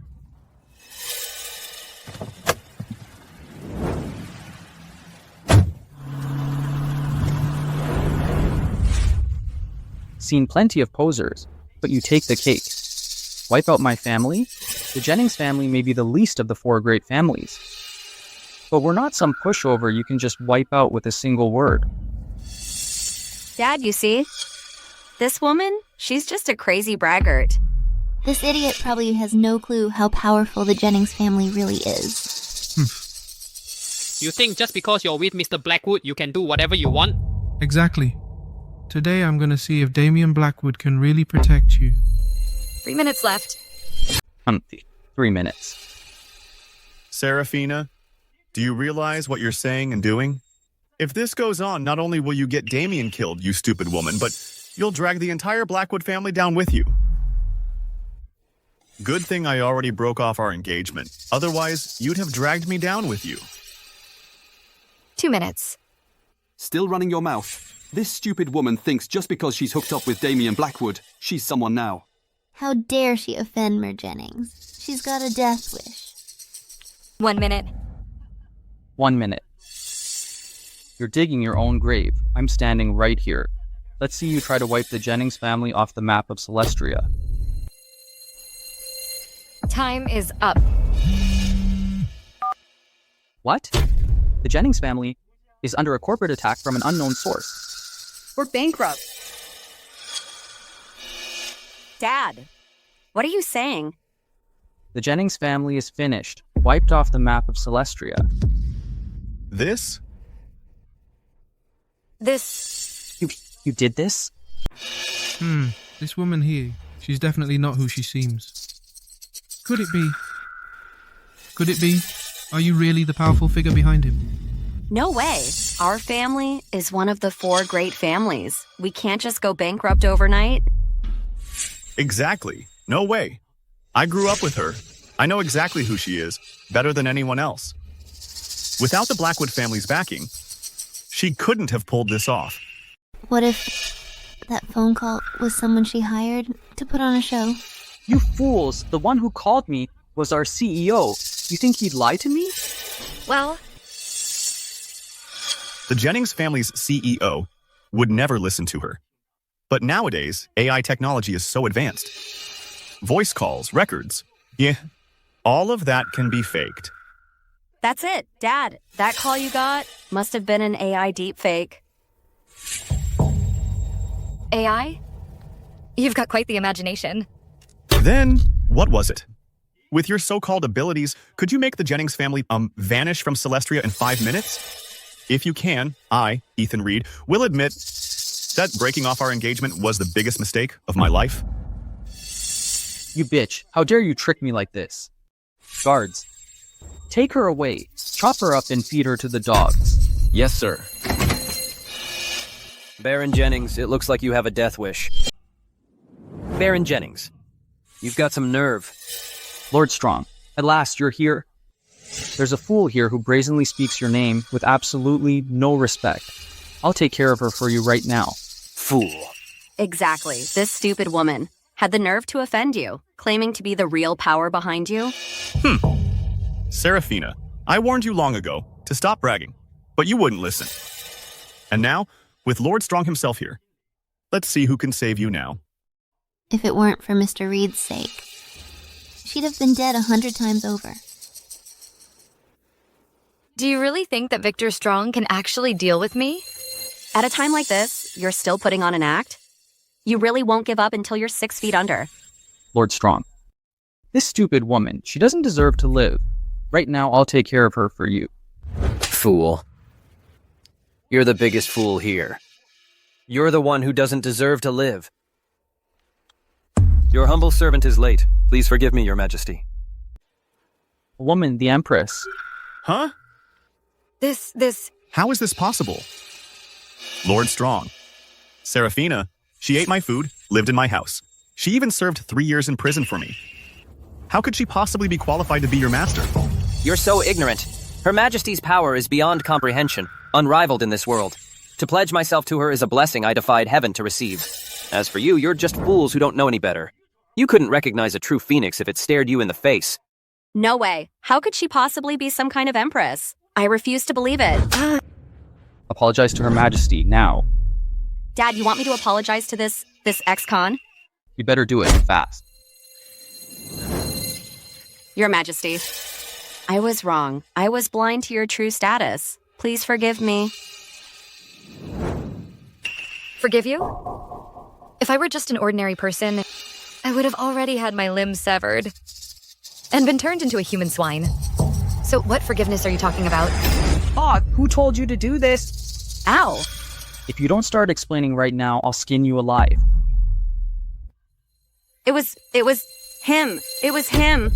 Seen plenty of posers, but you take the cake. Wipe out my family? The Jennings family may be the least of the 4 great families. But we're not some pushover you can just wipe out with a single word. Dad, you see? This woman, she's just a crazy braggart. This idiot probably has no clue how powerful the Jennings family really is. You think just because you're with Mr. Blackwood, you can do whatever you want? Exactly. Today I'm gonna see if Damian Blackwood can really protect you. 3 minutes left. 3 minutes. Seraphina, do you realize what you're saying and doing? If this goes on, not only will you get Damian killed, you stupid woman, but you'll drag the entire Blackwood family down with you. Good thing I already broke off our engagement. Otherwise, you'd have dragged me down with you. 2 minutes. Still running your mouth? This stupid woman thinks just because she's hooked up with Damian Blackwood, she's someone now. How dare she offend Mer Jennings? She's got a death wish. 1 minute. 1 minute. You're digging your own grave. I'm standing right here. Let's see you try to wipe the Jennings family off the map of Celestria. Time is up. What? The Jennings family is under a corporate attack from an unknown source. We're bankrupt. Dad, what are you saying? The Jennings family is finished, wiped off the map of Celestria. This? You did this? This woman here, she's definitely not who she seems. Could it be? Could it be? Are you really the powerful figure behind him? No way. Our family is one of the 4 great families. We can't just go bankrupt overnight. Exactly. No way. I grew up with her. I know exactly who she is, better than anyone else. Without the Blackwood family's backing, she couldn't have pulled this off. What if that phone call was someone she hired to put on a show? You fools! The one who called me was our CEO. You think he'd lie to me? Well, the Jennings family's CEO would never listen to her. But nowadays, AI technology is so advanced. Voice calls, records, yeah, all of that can be faked. That's it, Dad. That call you got must have been an AI deepfake. AI? You've got quite the imagination. Then, what was it? With your so-called abilities, could you make the Jennings family vanish from Celestria in 5 minutes? If you can, I, Ethan Reed, will admit that breaking off our engagement was the biggest mistake of my life. You bitch, how dare you trick me like this? Guards, take her away, chop her up and feed her to the dogs. Yes, sir. Baron Jennings, it looks like you have a death wish. Baron Jennings, you've got some nerve. Lord Strong, at last you're here. There's a fool here who brazenly speaks your name with absolutely no respect. I'll take care of her for you right now. Fool. Exactly. This stupid woman had the nerve to offend you, claiming to be the real power behind you. Serafina, I warned you long ago to stop bragging, but you wouldn't listen. And now, with Lord Strong himself here, let's see who can save you now. If it weren't for Mr. Reed's sake, she'd have been dead 100 times over. Do you really think that Victor Strong can actually deal with me? At a time like this, you're still putting on an act? You really won't give up until you're 6 feet under. Lord Strong, this stupid woman, she doesn't deserve to live. Right now, I'll take care of her for you. Fool. You're the biggest fool here. You're the one who doesn't deserve to live. Your humble servant is late. Please forgive me, Your Majesty. A woman, the Empress. Huh? This... How is this possible? Lord Strong. Serafina, she ate my food, lived in my house. She even served 3 years in prison for me. How could she possibly be qualified to be your master? You're so ignorant. Her Majesty's power is beyond comprehension, unrivaled in this world. To pledge myself to her is a blessing I defied heaven to receive. As for you, you're just fools who don't know any better. You couldn't recognize a true phoenix if it stared you in the face. No way. How could she possibly be some kind of empress? I refuse to believe it. Apologize to Her Majesty, now. Dad, you want me to apologize to this ex-con? You better do it, fast. Your Majesty, I was wrong. I was blind to your true status. Please forgive me. Forgive you? If I were just an ordinary person, I would have already had my limbs severed and been turned into a human swine. So what forgiveness are you talking about? Who told you to do this? Ow. If you don't start explaining right now, I'll skin you alive. It was him. It was him.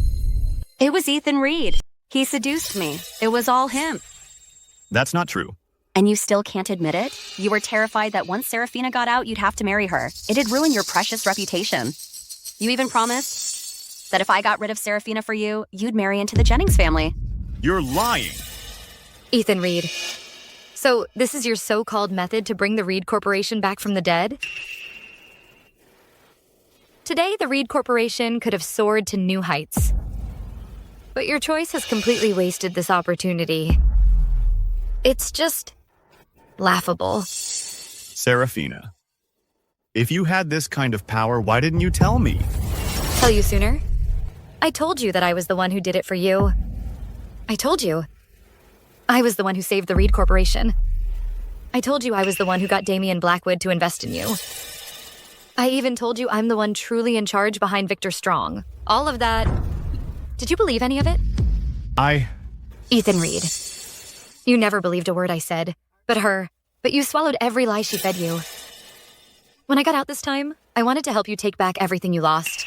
It was Ethan Reed. He seduced me. It was all him. That's not true. And you still can't admit it? You were terrified that once Serafina got out, you'd have to marry her. It'd ruin your precious reputation. You even promised that if I got rid of Serafina for you, you'd marry into the Jennings family. You're lying. Ethan Reed. So this is your so-called method to bring the Reed Corporation back from the dead? Today, the Reed Corporation could have soared to new heights. But your choice has completely wasted this opportunity. It's just laughable. Serafina, if you had this kind of power, why didn't you tell me? Tell you sooner? I told you that I was the one who did it for you. I told you. I was the one who saved the Reed Corporation. I told you I was the one who got Damian Blackwood to invest in you. I even told you I'm the one truly in charge behind Victor Strong. All of that. Did you believe any of it? Ethan Reed. You never believed a word I said. But you swallowed every lie she fed you. When I got out this time, I wanted to help you take back everything you lost.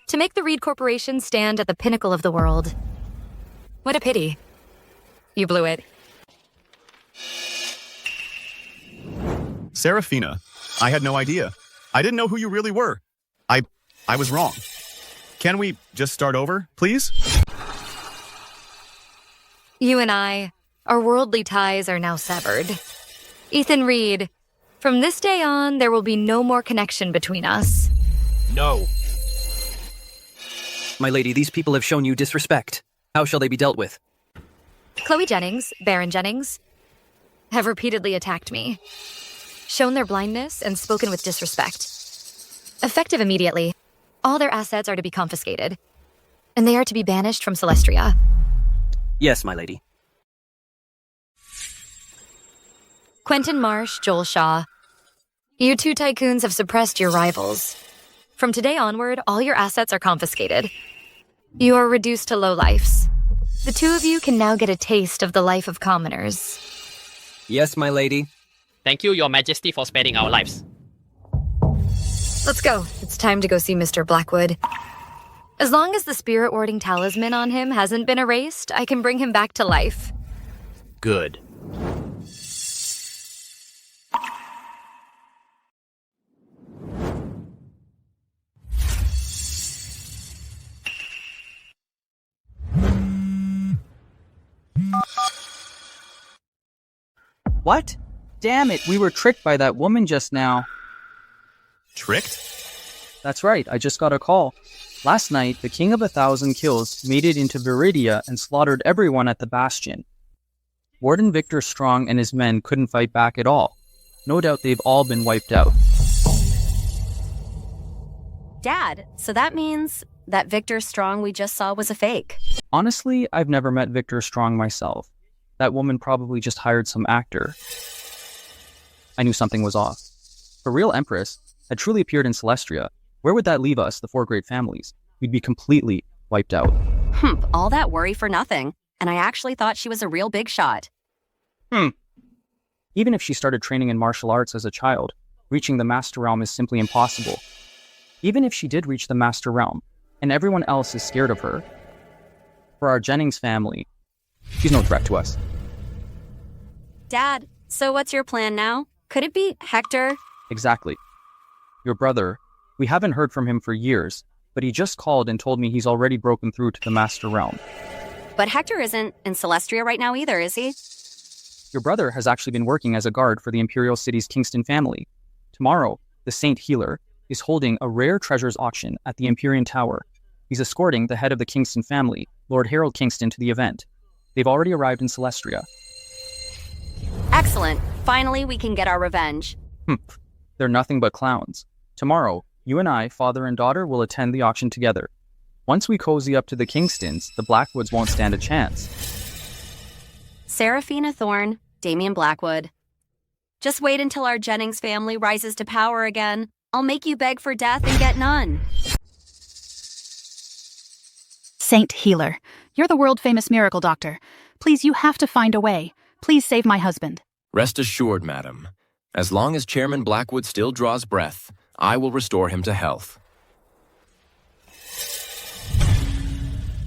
To make the Reed Corporation stand at the pinnacle of the world. What a pity. You blew it. Serafina, I had no idea. I didn't know who you really were. I was wrong. Can we just start over, please? You and I, our worldly ties are now severed. Ethan Reed, from this day on, there will be no more connection between us. No. My lady, these people have shown you disrespect. How shall they be dealt with? Chloe Jennings, Baron Jennings, have repeatedly attacked me, shown their blindness, and spoken with disrespect. Effective immediately, all their assets are to be confiscated, and they are to be banished from Celestria. Yes, my lady. Quentin Marsh, Joel Shaw, you two tycoons have suppressed your rivals. From today onward, all your assets are confiscated. You are reduced to lowlifes. The two of you can now get a taste of the life of commoners. Yes, my lady. Thank you, Your Majesty, for sparing our lives. Let's go. It's time to go see Mr. Blackwood. As long as the spirit warding talisman on him hasn't been erased, I can bring him back to life. Good. What? Damn it, we were tricked by that woman just now. Tricked? That's right, I just got a call. Last night, the King of 1,000 Kills made it into Viridia and slaughtered everyone at the Bastion. Warden Victor Strong and his men couldn't fight back at all. No doubt they've all been wiped out. Dad, so that means that Victor Strong we just saw was a fake. Honestly, I've never met Victor Strong myself. That woman probably just hired some actor. I knew something was off. If a real Empress had truly appeared in Celestria, where would that leave us, the four great families? We'd be completely wiped out. All that worry for nothing. And I actually thought she was a real big shot. Even if she started training in martial arts as a child, reaching the Master Realm is simply impossible. Even if she did reach the Master Realm, and everyone else is scared of her, for our Jennings family, she's no threat to us. Dad, so what's your plan now? Could it be Hector? Exactly. Your brother, we haven't heard from him for years, but he just called and told me he's already broken through to the Master Realm. But Hector isn't in Celestria right now either, is he? Your brother has actually been working as a guard for the Imperial City's Kingston family. Tomorrow, the Saint Healer is holding a rare treasures auction at the Empyrean Tower. He's escorting the head of the Kingston family, Lord Harold Kingston, to the event. They've already arrived in Celestria. Excellent. Finally, we can get our revenge. They're nothing but clowns. Tomorrow, you and I, father and daughter, will attend the auction together. Once we cozy up to the Kingstons, the Blackwoods won't stand a chance. Seraphina Thorne, Damian Blackwood. Just wait until our Jennings family rises to power again. I'll make you beg for death and get none. Saint Healer, you're the world-famous miracle doctor. Please, you have to find a way. Please save my husband. Rest assured, madam. As long as Chairman Blackwood still draws breath, I will restore him to health.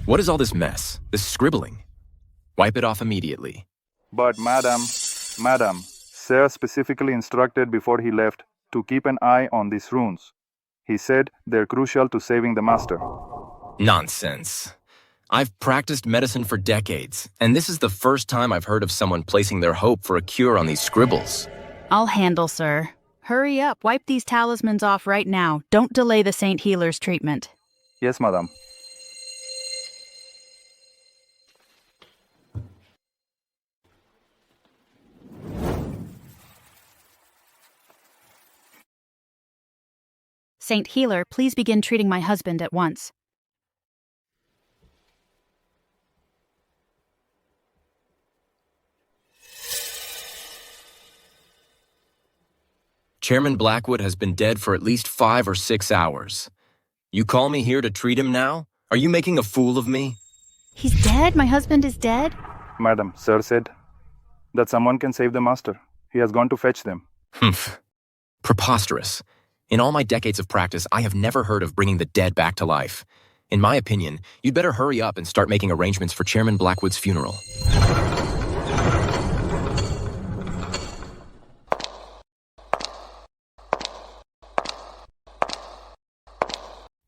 What is all this mess? This scribbling? Wipe it off immediately. But madam, Sir specifically instructed before he left to keep an eye on these runes. He said they're crucial to saving the master. Nonsense. I've practiced medicine for decades, and this is the first time I've heard of someone placing their hope for a cure on these scribbles. I'll handle, sir. Hurry up, wipe these talismans off right now. Don't delay the Saint Healer's treatment. Yes, madam. Saint Healer, please begin treating my husband at once. Chairman Blackwood has been dead for at least 5 or 6 hours. You call me here to treat him now? Are you making a fool of me? He's dead? My husband is dead? Madam, Sir said that someone can save the master. He has gone to fetch them. Preposterous. In all my decades of practice, I have never heard of bringing the dead back to life. In my opinion, you'd better hurry up and start making arrangements for Chairman Blackwood's funeral.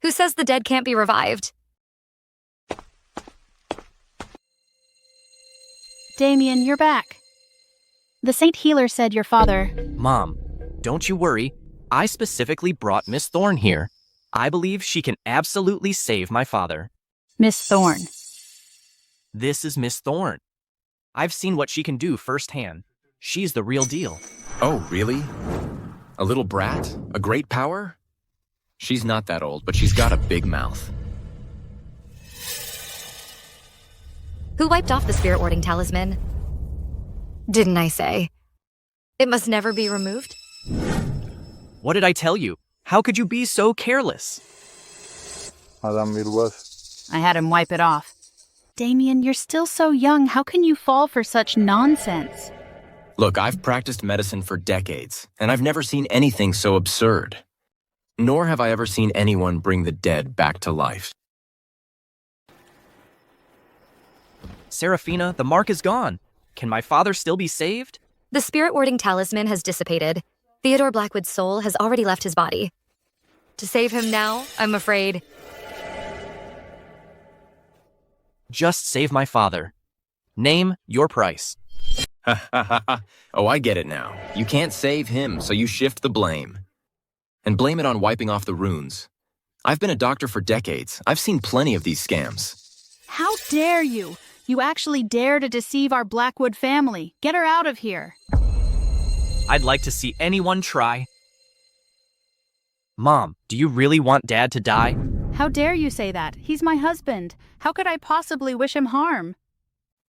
Who says the dead can't be revived? Damien, you're back. The Saint Healer said your father... Mom, don't you worry. I specifically brought Miss Thorne here. I believe she can absolutely save my father. Miss Thorne. This is Miss Thorne. I've seen what she can do firsthand. She's the real deal. Oh, really? A little brat? A great power? She's not that old, but she's got a big mouth. Who wiped off the spirit warding talisman? Didn't I say? It must never be removed? What did I tell you? How could you be so careless? Madam, it was. I had him wipe it off. Damien, you're still so young. How can you fall for such nonsense? Look, I've practiced medicine for decades, and I've never seen anything so absurd. Nor have I ever seen anyone bring the dead back to life. Seraphina, the mark is gone. Can my father still be saved? The spirit-warding talisman has dissipated. Theodore Blackwood's soul has already left his body. To save him now, I'm afraid... Just save my father. Name your price. Oh, I get it now. You can't save him, so you shift the blame. And blame it on wiping off the runes. I've been a doctor for decades. I've seen plenty of these scams. How dare you? You actually dare to deceive our Blackwood family. Get her out of here. I'd like to see anyone try. Mom, do you really want Dad to die? How dare you say that? He's my husband. How could I possibly wish him harm?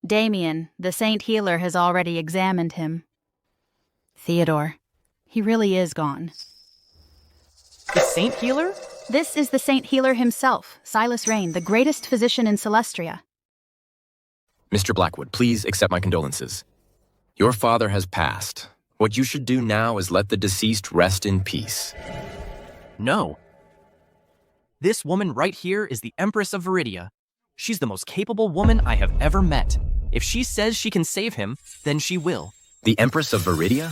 Damien, the Saint Healer, has already examined him. Theodore, he really is gone. The Saint Healer? This is the Saint Healer himself, Silas Rain, the greatest physician in Celestria. Mr. Blackwood, please accept my condolences. Your father has passed. What you should do now is let the deceased rest in peace. No. This woman right here is the Empress of Viridia. She's the most capable woman I have ever met. If she says she can save him, then she will. The Empress of Viridia?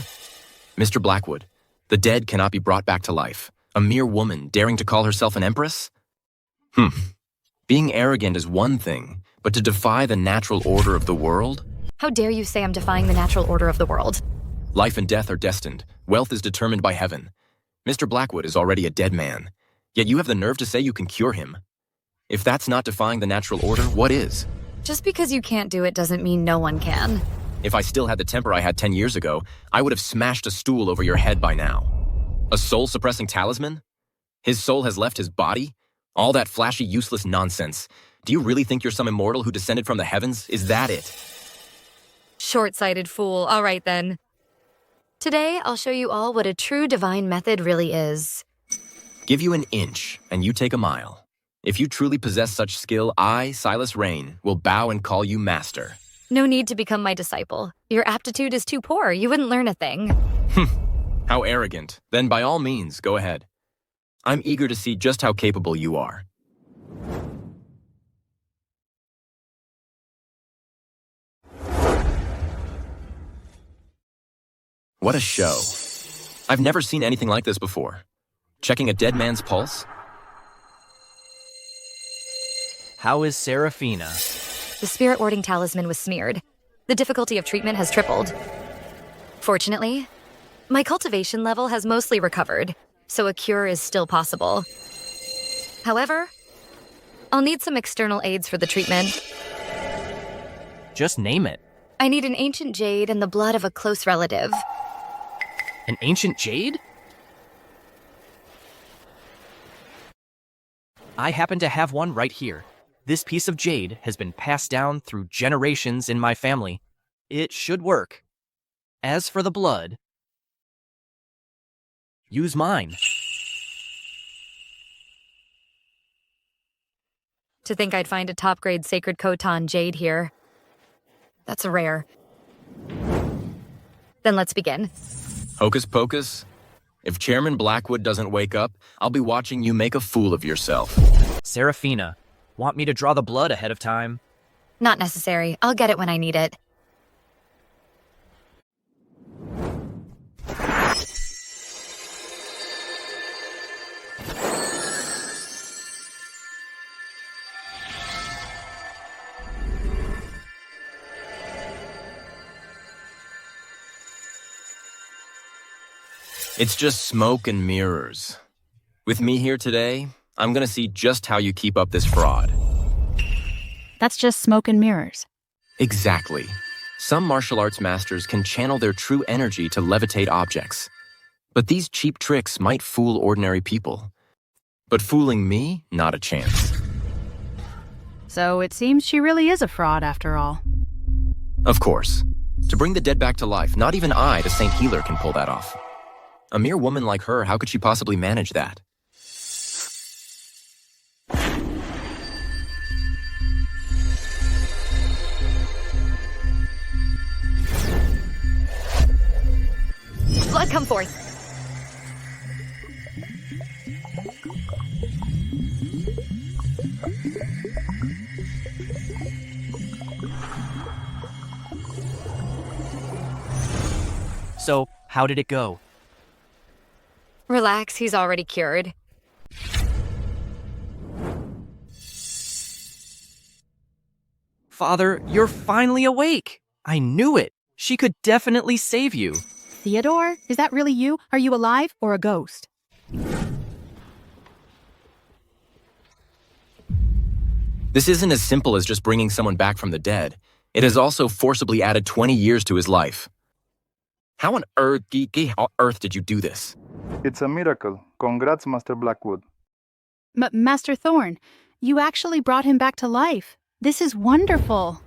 Mr. Blackwood, the dead cannot be brought back to life. A mere woman daring to call herself an empress? Being arrogant is one thing, but to defy the natural order of the world? How dare you say I'm defying the natural order of the world? Life and death are destined. Wealth is determined by heaven. Mr. Blackwood is already a dead man. Yet you have the nerve to say you can cure him. If that's not defying the natural order, what is? Just because you can't do it doesn't mean no one can. If I still had the temper I had 10 years ago, I would have smashed a stool over your head by now. A soul-suppressing talisman? His soul has left his body? All that flashy, useless nonsense. Do you really think you're some immortal who descended from the heavens? Is that it? Short-sighted fool. All right, then. Today, I'll show you all what a true divine method really is. Give you an inch, and you take a mile. If you truly possess such skill, I, Silas Rain, will bow and call you master. No need to become my disciple. Your aptitude is too poor. You wouldn't learn a thing. How arrogant. Then by all means, go ahead. I'm eager to see just how capable you are. What a show. I've never seen anything like this before. Checking a dead man's pulse? How is Seraphina? The spirit-warding talisman was smeared. The difficulty of treatment has tripled. Fortunately, my cultivation level has mostly recovered, so a cure is still possible. However, I'll need some external aids for the treatment. Just name it. I need an ancient jade and the blood of a close relative. An ancient jade? I happen to have one right here. This piece of jade has been passed down through generations in my family. It should work. As for the blood, use mine. To think I'd find a top-grade sacred Khotan jade here. That's rare. Then let's begin. Hocus pocus? If Chairman Blackwood doesn't wake up, I'll be watching you make a fool of yourself. Seraphina, want me to draw the blood ahead of time? Not necessary. I'll get it when I need it. It's just smoke and mirrors. With me here today, I'm gonna see just how you keep up this fraud. That's just smoke and mirrors. Exactly. Some martial arts masters can channel their true energy to levitate objects. But these cheap tricks might fool ordinary people. But fooling me, not a chance. So it seems she really is a fraud after all. Of course. To bring the dead back to life, not even I, the Saint Healer, can pull that off. A mere woman like her, how could she possibly manage that? Come forth. So, how did it go? Relax, he's already cured. Father, you're finally awake. I knew it. She could definitely save you. Theodore? Is that really you? Are you alive or a ghost? This isn't as simple as just bringing someone back from the dead. It has also forcibly added 20 years to his life. How on earth did you do this? It's a miracle. Congrats, Master Blackwood. Master Thorn, you actually brought him back to life. This is wonderful.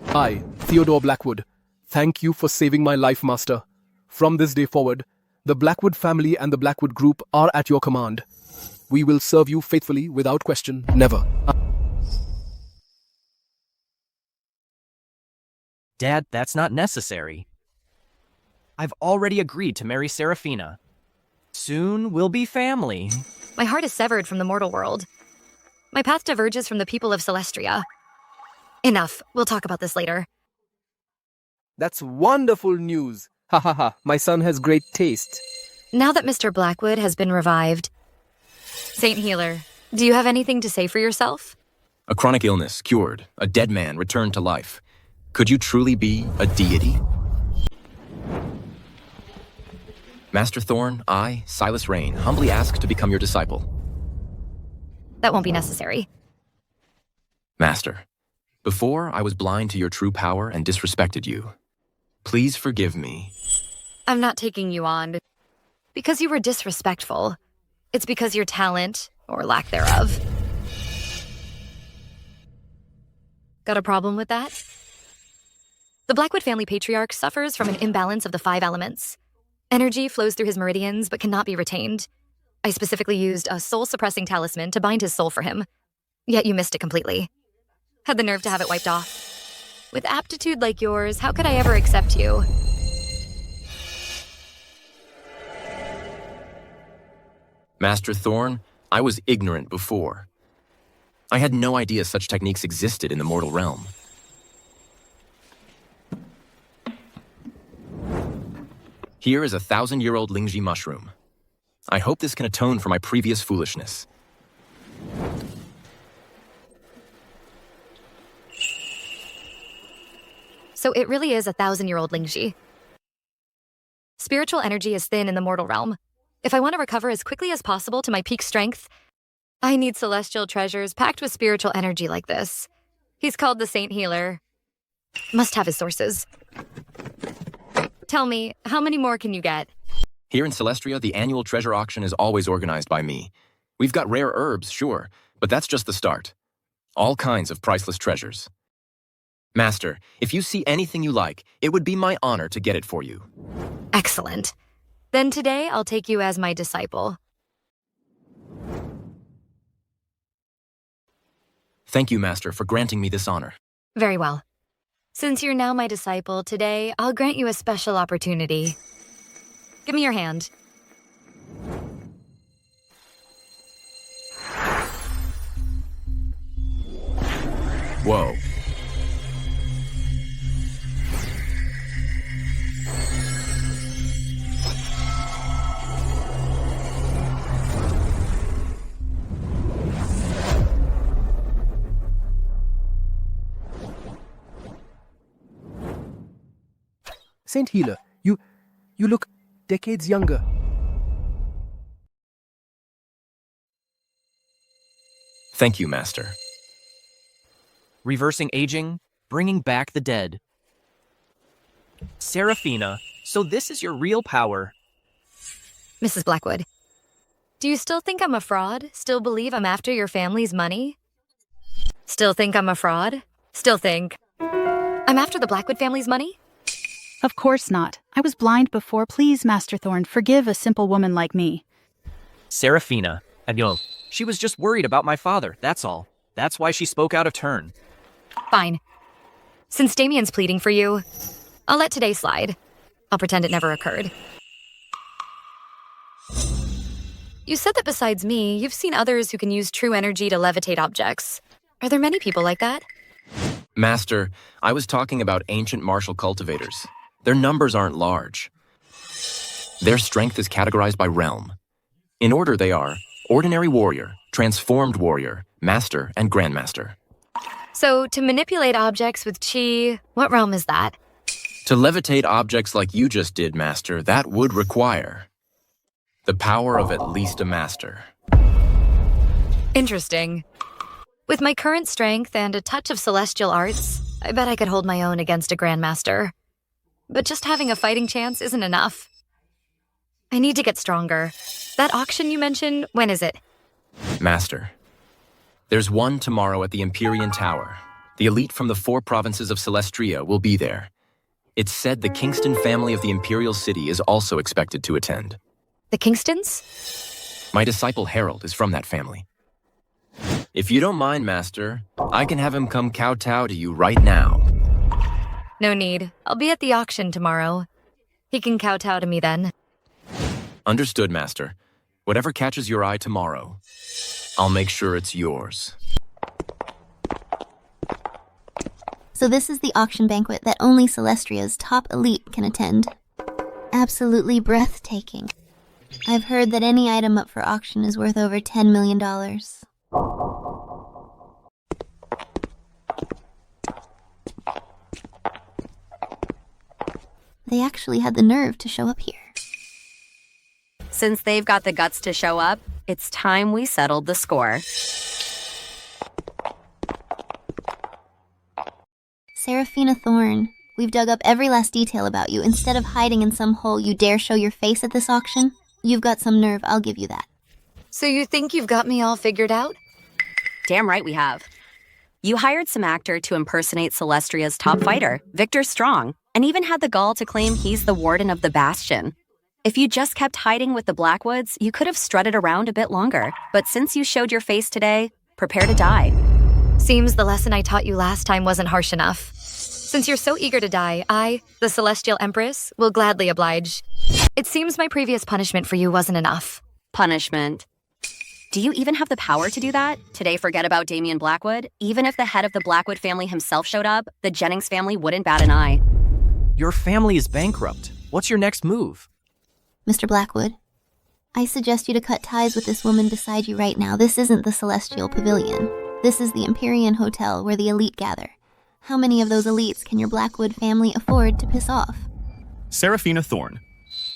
I, Theodore Blackwood, thank you for saving my life, Master. From this day forward, the Blackwood family and the Blackwood group are at your command. We will serve you faithfully without question, never. Dad, that's not necessary. I've already agreed to marry Seraphina. Soon we'll be family. My heart is severed from the mortal world. My path diverges from the people of Celestria. Enough. We'll talk about this later. That's wonderful news. Ha ha ha, my son has great taste. Now that Mr. Blackwood has been revived, Saint Healer, do you have anything to say for yourself? A chronic illness cured, a dead man returned to life. Could you truly be a deity? Master Thorn, I, Silas Rain, humbly ask to become your disciple. That won't be necessary. Master, before I was blind to your true power and disrespected you. Please forgive me. I'm not taking you on because you were disrespectful. It's because your talent, or lack thereof. Got a problem with that? The Blackwood family patriarch suffers from an imbalance of the 5 elements. Energy flows through his meridians but cannot be retained. I specifically used a soul-suppressing talisman to bind his soul for him. Yet you missed it completely. Had the nerve to have it wiped off. With aptitude like yours, how could I ever accept you? Master Thorn, I was ignorant before. I had no idea such techniques existed in the mortal realm. Here is a 1,000-year-old Lingji mushroom. I hope this can atone for my previous foolishness. So it really is a 1,000-year-old Lingji. Spiritual energy is thin in the mortal realm. If I want to recover as quickly as possible to my peak strength, I need celestial treasures packed with spiritual energy like this. He's called the Saint Healer. Must have his sources. Tell me, how many more can you get? Here in Celestria, the annual treasure auction is always organized by me. We've got rare herbs, sure, but that's just the start. All kinds of priceless treasures. Master, if you see anything you like, it would be my honor to get it for you. Excellent. Then today I'll take you as my disciple. Thank you, Master, for granting me this honor. Very well. Since you're now my disciple, today I'll grant you a special opportunity. Give me your hand. Whoa. Saint Healer, you look decades younger. Thank you, Master. Reversing aging, bringing back the dead. Seraphina, so this is your real power. Mrs. Blackwood, do you still think I'm a fraud? Still believe I'm after your family's money? Still think I'm a fraud? Still think I'm after the Blackwood family's money? Of course not. I was blind before. Please, Master Thorn, forgive a simple woman like me. Seraphina, she was just worried about my father, that's all. That's why she spoke out of turn. Fine. Since Damien's pleading for you, I'll let today slide. I'll pretend it never occurred. You said that besides me, you've seen others who can use true energy to levitate objects. Are there many people like that? Master, I was talking about ancient martial cultivators. Their numbers aren't large. Their strength is categorized by realm. In order they are ordinary warrior, transformed warrior, master, and grandmaster. So, to manipulate objects with chi, what realm is that? To levitate objects like you just did, Master, that would require the power of at least a master. Interesting. With my current strength and a touch of celestial arts, I bet I could hold my own against a grandmaster. But just having a fighting chance isn't enough. I need to get stronger. That auction you mentioned, when is it? Master, there's one tomorrow at the Empyrean Tower. The elite from the 4 provinces of Celestria will be there. It's said the Kingston family of the Imperial City is also expected to attend. The Kingstons? My disciple Harold is from that family. If you don't mind, Master, I can have him come kowtow to you right now. No need. I'll be at the auction tomorrow. He can kowtow to me then. Understood, Master. Whatever catches your eye tomorrow, I'll make sure it's yours. So this is the auction banquet that only Celestria's top elite can attend. Absolutely breathtaking. I've heard that any item up for auction is worth over $10 million. They actually had the nerve to show up here. Since they've got the guts to show up, it's time we settled the score. Seraphina Thorne, we've dug up every last detail about you. Instead of hiding in some hole, you dare show your face at this auction? You've got some nerve, I'll give you that. So you think you've got me all figured out? Damn right we have. You hired some actor to impersonate Celestria's top fighter, Victor Strong, and even had the gall to claim he's the warden of the Bastion. If you just kept hiding with the Blackwoods, you could have strutted around a bit longer. But since you showed your face today, prepare to die. Seems the lesson I taught you last time wasn't harsh enough. Since you're so eager to die, I, the Celestial Empress, will gladly oblige. It seems my previous punishment for you wasn't enough. Punishment? Do you even have the power to do that? Today, forget about Damian Blackwood. Even if the head of the Blackwood family himself showed up, the Jennings family wouldn't bat an eye. Your family is bankrupt. What's your next move? Mr. Blackwood, I suggest you to cut ties with this woman beside you right now. This isn't the Celestial Pavilion. This is the Empyrean Hotel where the elite gather. How many of those elites can your Blackwood family afford to piss off? Seraphina Thorne,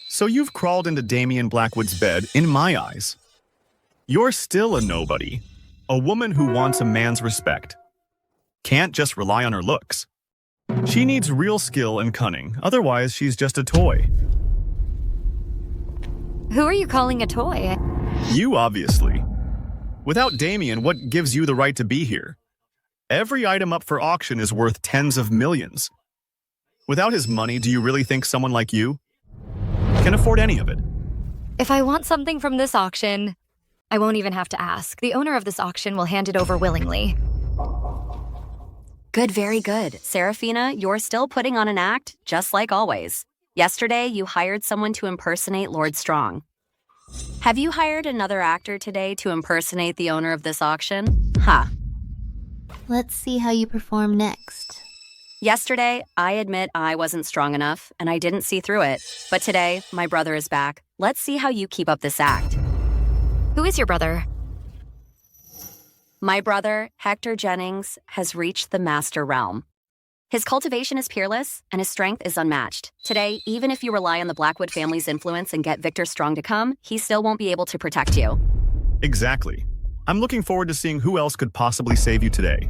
so you've crawled into Damian Blackwood's bed in my eyes. You're still a nobody, a woman who wants a man's respect. Can't just rely on her looks. She needs real skill and cunning, otherwise she's just a toy. Who are you calling a toy? You, obviously. Without Damian, what gives you the right to be here? Every item up for auction is worth tens of millions. Without his money, do you really think someone like you can afford any of it? If I want something from this auction, I won't even have to ask. The owner of this auction will hand it over willingly. Good, very good. Seraphina, you're still putting on an act, just like always. Yesterday, you hired someone to impersonate Lord Strong. Have you hired another actor today to impersonate the owner of this auction? Ha. Let's see how you perform next. Yesterday, I admit I wasn't strong enough, and I didn't see through it. But today, my brother is back. Let's see how you keep up this act. Who is your brother? My brother, Hector Jennings, has reached the Master Realm. His cultivation is peerless, and his strength is unmatched. Today, even if you rely on the Blackwood family's influence and get Victor Strong to come, he still won't be able to protect you. Exactly. I'm looking forward to seeing who else could possibly save you today.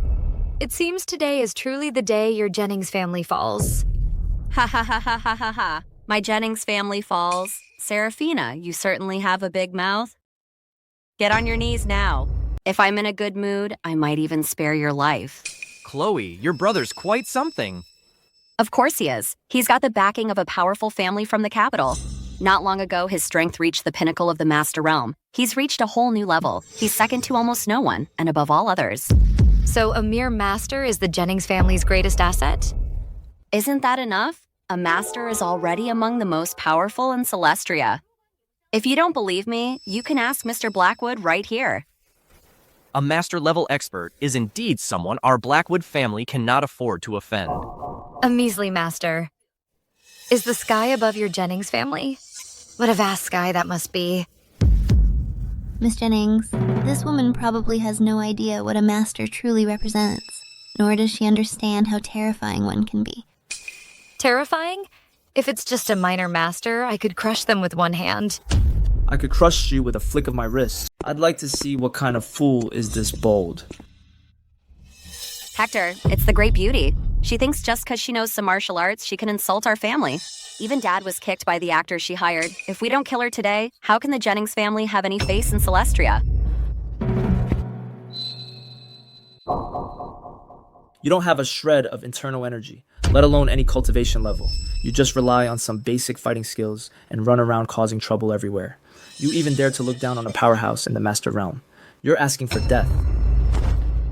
It seems today is truly the day your Jennings family falls. Ha ha ha ha ha ha ha. My Jennings family falls. Seraphina, you certainly have a big mouth. Get on your knees now. If I'm in a good mood, I might even spare your life. Chloe, your brother's quite something. Of course he is. He's got the backing of a powerful family from the capital. Not long ago, his strength reached the pinnacle of the Master Realm. He's reached a whole new level. He's second to almost no one, and above all others. So a mere master is the Jennings family's greatest asset? Isn't that enough? A master is already among the most powerful in Celestria. If you don't believe me, you can ask Mr. Blackwood right here. A master-level expert is indeed someone our Blackwood family cannot afford to offend. A measly master. Is the sky above your Jennings family? What a vast sky that must be. Miss Jennings, this woman probably has no idea what a master truly represents, nor does she understand how terrifying one can be. Terrifying? If it's just a minor master, I could crush them with one hand. I could crush you with a flick of my wrist. I'd like to see what kind of fool is this bold. Hector, it's the Great Beauty. She thinks just because she knows some martial arts, she can insult our family. Even Dad was kicked by the actor she hired. If we don't kill her today, how can the Jennings family have any face in Celestria? You don't have a shred of internal energy, let alone any cultivation level. You just rely on some basic fighting skills and run around causing trouble everywhere. You even dare to look down on a powerhouse in the Master Realm. You're asking for death.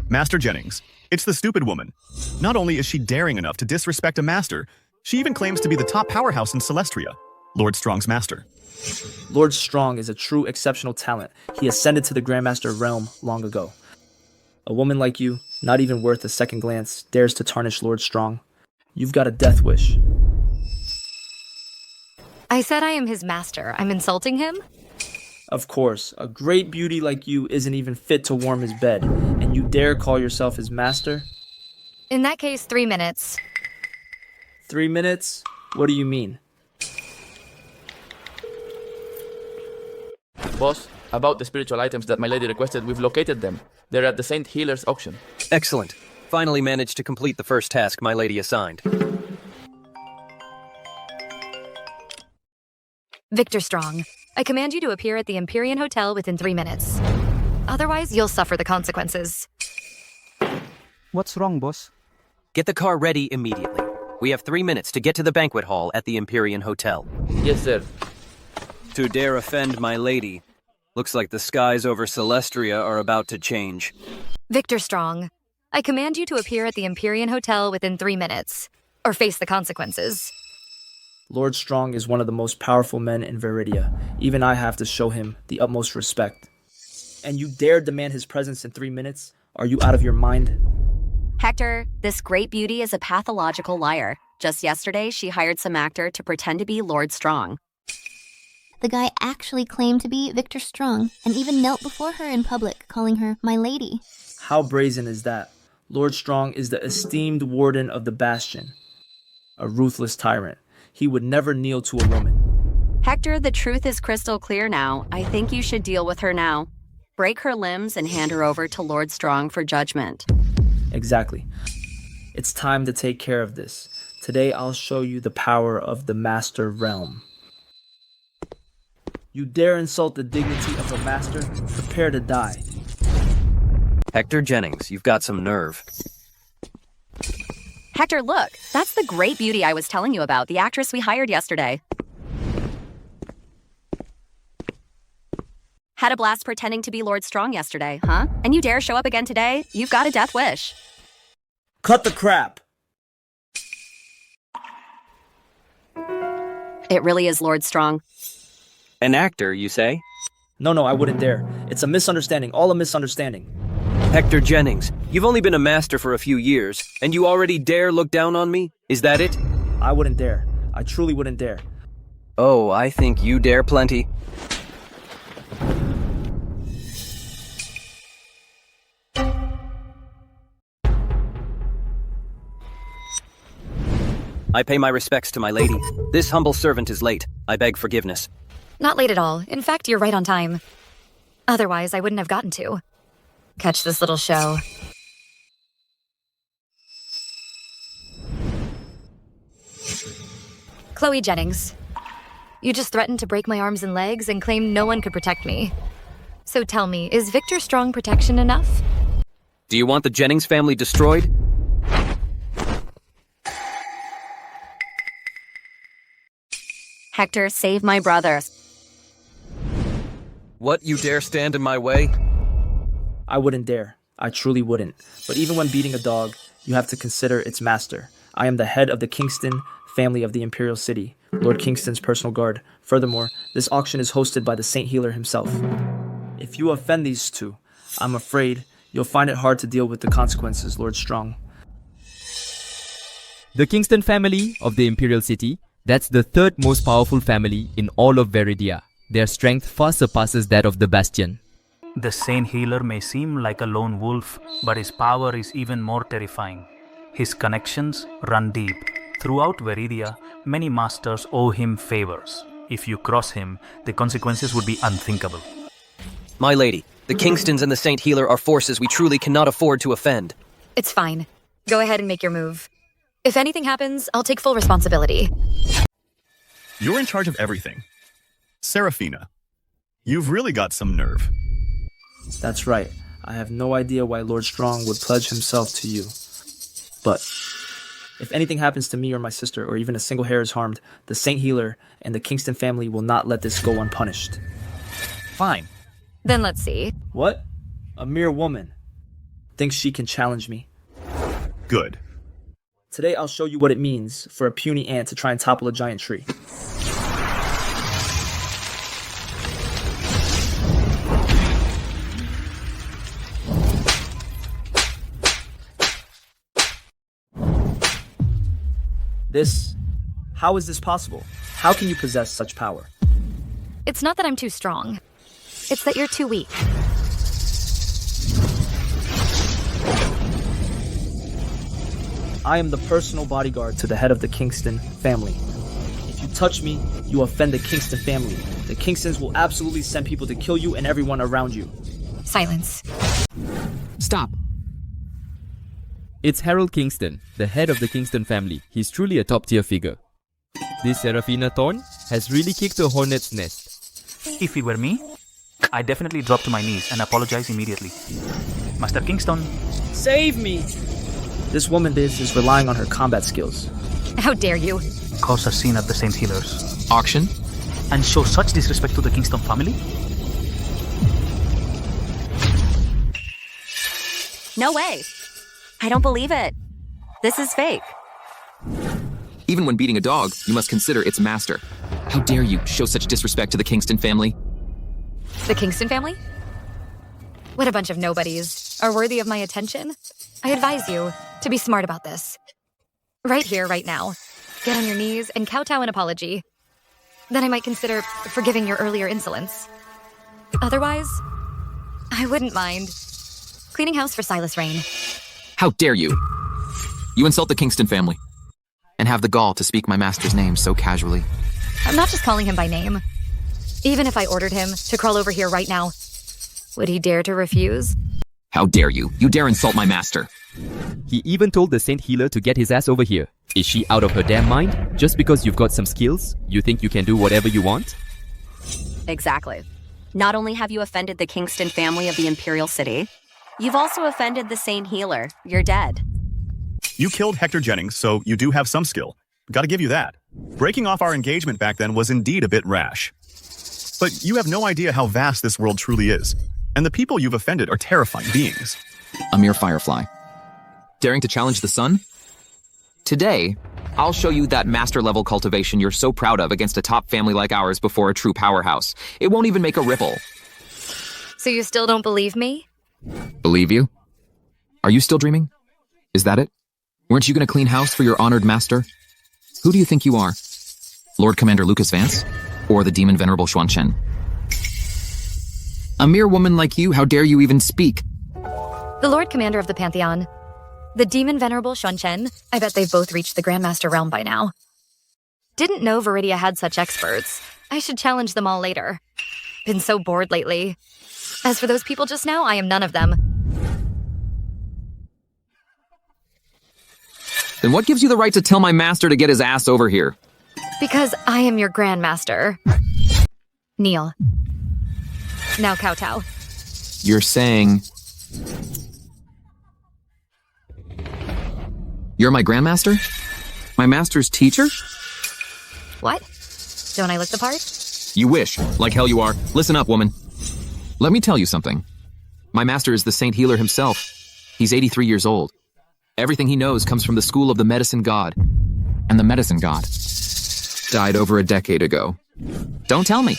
Master Jennings, it's the stupid woman. Not only is she daring enough to disrespect a master, she even claims to be the top powerhouse in Celestria, Lord Strong's master. Lord Strong is a true exceptional talent. He ascended to the Grandmaster realm long ago. A woman like you, not even worth a second glance, dares to tarnish Lord Strong. You've got a death wish. I said I am his master. I'm insulting him? Of course, a great beauty like you isn't even fit to warm his bed, and you dare call yourself his master? In that case, 3 minutes. 3 minutes? What do you mean? Boss, about the spiritual items that my lady requested, we've located them. They're at the Saint Healer's auction. Excellent. Finally managed to complete the first task my lady assigned. Victor Strong, I command you to appear at the Empyrean Hotel within 3 minutes. Otherwise, you'll suffer the consequences. What's wrong, boss? Get the car ready immediately. We have 3 minutes to get to the banquet hall at the Empyrean Hotel. Yes, sir. To dare offend my lady. Looks like the skies over Celestria are about to change. Victor Strong, I command you to appear at the Empyrean Hotel within 3 minutes, or face the consequences. Lord Strong is one of the most powerful men in Viridia. Even I have to show him the utmost respect. And you dare demand his presence in 3 minutes? Are you out of your mind? Hector, this great beauty is a pathological liar. Just yesterday, she hired some actor to pretend to be Lord Strong. The guy actually claimed to be Victor Strong, and even knelt before her in public, calling her my lady. How brazen is that? Lord Strong is the esteemed warden of the Bastion. A ruthless tyrant. He would never kneel to a woman. Hector, the truth is crystal clear now. I think you should deal with her now. Break her limbs and hand her over to Lord Strong for judgment. Exactly. It's time to take care of this. Today I'll show you the power of the Master Realm. You dare insult the dignity of a master? Prepare to die. Hector Jennings, you've got some nerve. Hector, look! That's the great beauty I was telling you about, the actress we hired yesterday. Had a blast pretending to be Lord Strong yesterday, huh? And you dare show up again today? You've got a death wish. Cut the crap! It really is Lord Strong. An actor, you say? No, I wouldn't dare. It's a misunderstanding, all a misunderstanding. Hector Jennings, you've only been a master for a few years, and you already dare look down on me? Is that it? I wouldn't dare. I truly wouldn't dare. Oh, I think you dare plenty. I pay my respects to my lady. This humble servant is late. I beg forgiveness. Not late at all. In fact, you're right on time. Otherwise, I wouldn't have gotten to. Catch this little show. Chloe Jennings. You just threatened to break my arms and legs and claimed no one could protect me. So tell me, is Victor Strong protection enough? Do you want the Jennings family destroyed? Hector, save my brother. What, you dare stand in my way? I wouldn't dare. I truly wouldn't. But even when beating a dog, you have to consider its master. I am the head of the Kingston family of the Imperial City, Lord Kingston's personal guard. Furthermore, this auction is hosted by the Saint Healer himself. If you offend these two, I'm afraid you'll find it hard to deal with the consequences, Lord Strong. The Kingston family of the Imperial City, that's the third most powerful family in all of Veridia. Their strength far surpasses that of the Bastion. The Saint Healer may seem like a lone wolf, but his power is even more terrifying. His connections run deep. Throughout Veridia, many masters owe him favors. If you cross him, the consequences would be unthinkable. My lady, the Kingstons and the Saint Healer are forces we truly cannot afford to offend. It's fine. Go ahead and make your move. If anything happens, I'll take full responsibility. You're in charge of everything. Seraphina, you've really got some nerve. That's right. I have no idea why Lord Strong would pledge himself to you. But if anything happens to me or my sister, or even a single hair is harmed, the Saint Healer and the Kingston family will not let this go unpunished. Fine. Then let's see. What? A mere woman thinks she can challenge me. Good. Today I'll show you what it means for a puny ant to try and topple a giant tree. How is this possible? How can you possess such power? It's not that I'm too strong. It's that you're too weak. I am the personal bodyguard to the head of the Kingston family. If you touch me, you offend the Kingston family. The Kingstons will absolutely send people to kill you and everyone around you. Silence. Stop. It's Harold Kingston, the head of the Kingston family. He's truly a top-tier figure. This Seraphina Thorn has really kicked a hornet's nest. If it were me, I'd definitely drop to my knees and apologize immediately. Master Kingston. Save me! This woman is relying on her combat skills. How dare you? Cause a scene at the Saint Healer's auction? And show such disrespect to the Kingston family? No way. I don't believe it. This is fake. Even when beating a dog, you must consider its master. How dare you show such disrespect to the Kingston family? The Kingston family? What a bunch of nobodies. Are worthy of my attention? I advise you to be smart about this. Right here, right now. Get on your knees and kowtow an apology. Then I might consider forgiving your earlier insolence. Otherwise, I wouldn't mind cleaning house for Silas Rain. How dare you? You insult the Kingston family and have the gall to speak my master's name so casually. I'm not just calling him by name. Even if I ordered him to crawl over here right now, would he dare to refuse? How dare you? You dare insult my master. He even told the Saint Healer to get his ass over here. Is she out of her damn mind? Just because you've got some skills, you think you can do whatever you want? Exactly. Not only have you offended the Kingston family of the Imperial City, you've also offended the Saint Healer. You're dead. You killed Hector Jennings, so you do have some skill. Gotta give you that. Breaking off our engagement back then was indeed a bit rash. But you have no idea how vast this world truly is. And the people you've offended are terrifying beings. A mere firefly. Daring to challenge the sun? Today, I'll show you that master-level cultivation you're so proud of against a top family like ours before a true powerhouse. It won't even make a ripple. So you still don't believe me? Believe you? Are you still dreaming? Is that it? Weren't you going to clean house for your honored master? Who do you think you are? Lord Commander Lucas Vance? Or the demon venerable Xuan Chen? A mere woman like you, how dare you even speak? The Lord Commander of the Pantheon. The demon venerable Xuan Chen. I bet they've both reached the Grandmaster realm by now. Didn't know Veridia had such experts. I should challenge them all later. Been so bored lately. As for those people just now, I am none of them. Then what gives you the right to tell my master to get his ass over here? Because I am your Grandmaster. Kneel. Now kowtow. You're saying... You're my Grandmaster? My master's teacher? What? Don't I look the part? You wish. Like hell you are. Listen up, woman. Let me tell you something. My master is the Saint Healer himself. He's 83 years old. Everything he knows comes from the school of the medicine god. and the medicine god. Died over a decade ago. Don't tell me.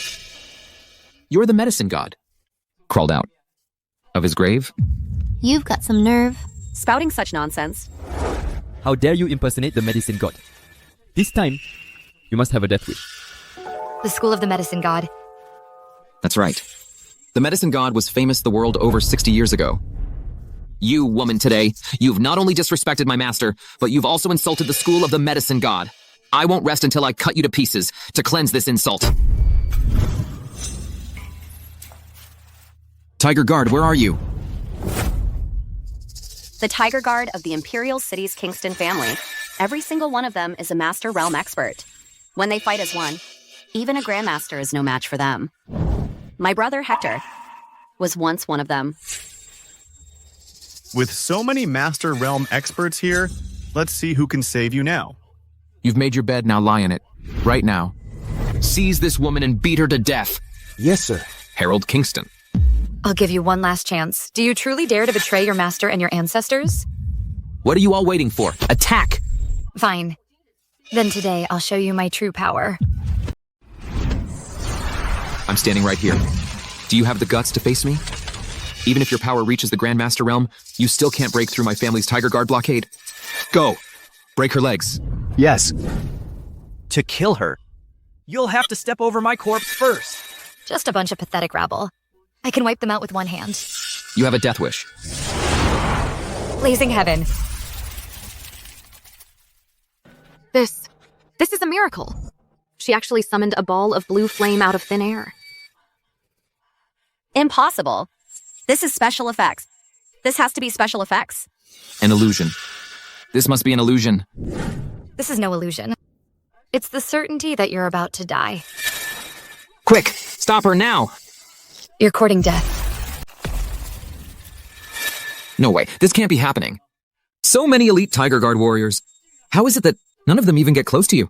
You're the medicine god. Crawled out of his grave? You've got some nerve. Spouting such nonsense. How dare you impersonate the medicine god? This time, you must have a death wish. The school of the medicine god. That's right. The medicine god was famous the world over 60 years ago. You, woman, today, you've not only disrespected my master, but you've also insulted the school of the medicine god. I won't rest until I cut you to pieces to cleanse this insult. Tiger Guard, where are you? The Tiger Guard of the Imperial City's Kingston family. Every single one of them is a Master Realm expert. When they fight as one, even a Grandmaster is no match for them. My brother Hector was once one of them. With so many Master Realm experts here, let's see who can save you now. You've made your bed, now lie in it. Right now. Seize this woman and beat her to death. Yes, sir. Harold Kingston. I'll give you one last chance. Do you truly dare to betray your master and your ancestors? What are you all waiting for? Attack! Fine. Then today I'll show you my true power. I'm standing right here. Do you have the guts to face me? Even if your power reaches the Grandmaster realm, you still can't break through my family's Tiger Guard blockade. Go! Break her legs. Yes. To kill her, you'll have to step over my corpse first. Just a bunch of pathetic rabble. I can wipe them out with one hand. You have a death wish. Blazing heaven. This is a miracle. She actually summoned a ball of blue flame out of thin air. Impossible. This is special effects. This has to be special effects. An illusion. This must be an illusion. This is no illusion. It's the certainty that you're about to die. Quick! Stop her now! You're courting death. No way. This can't be happening. So many elite Tiger Guard warriors. How is it that none of them even get close to you?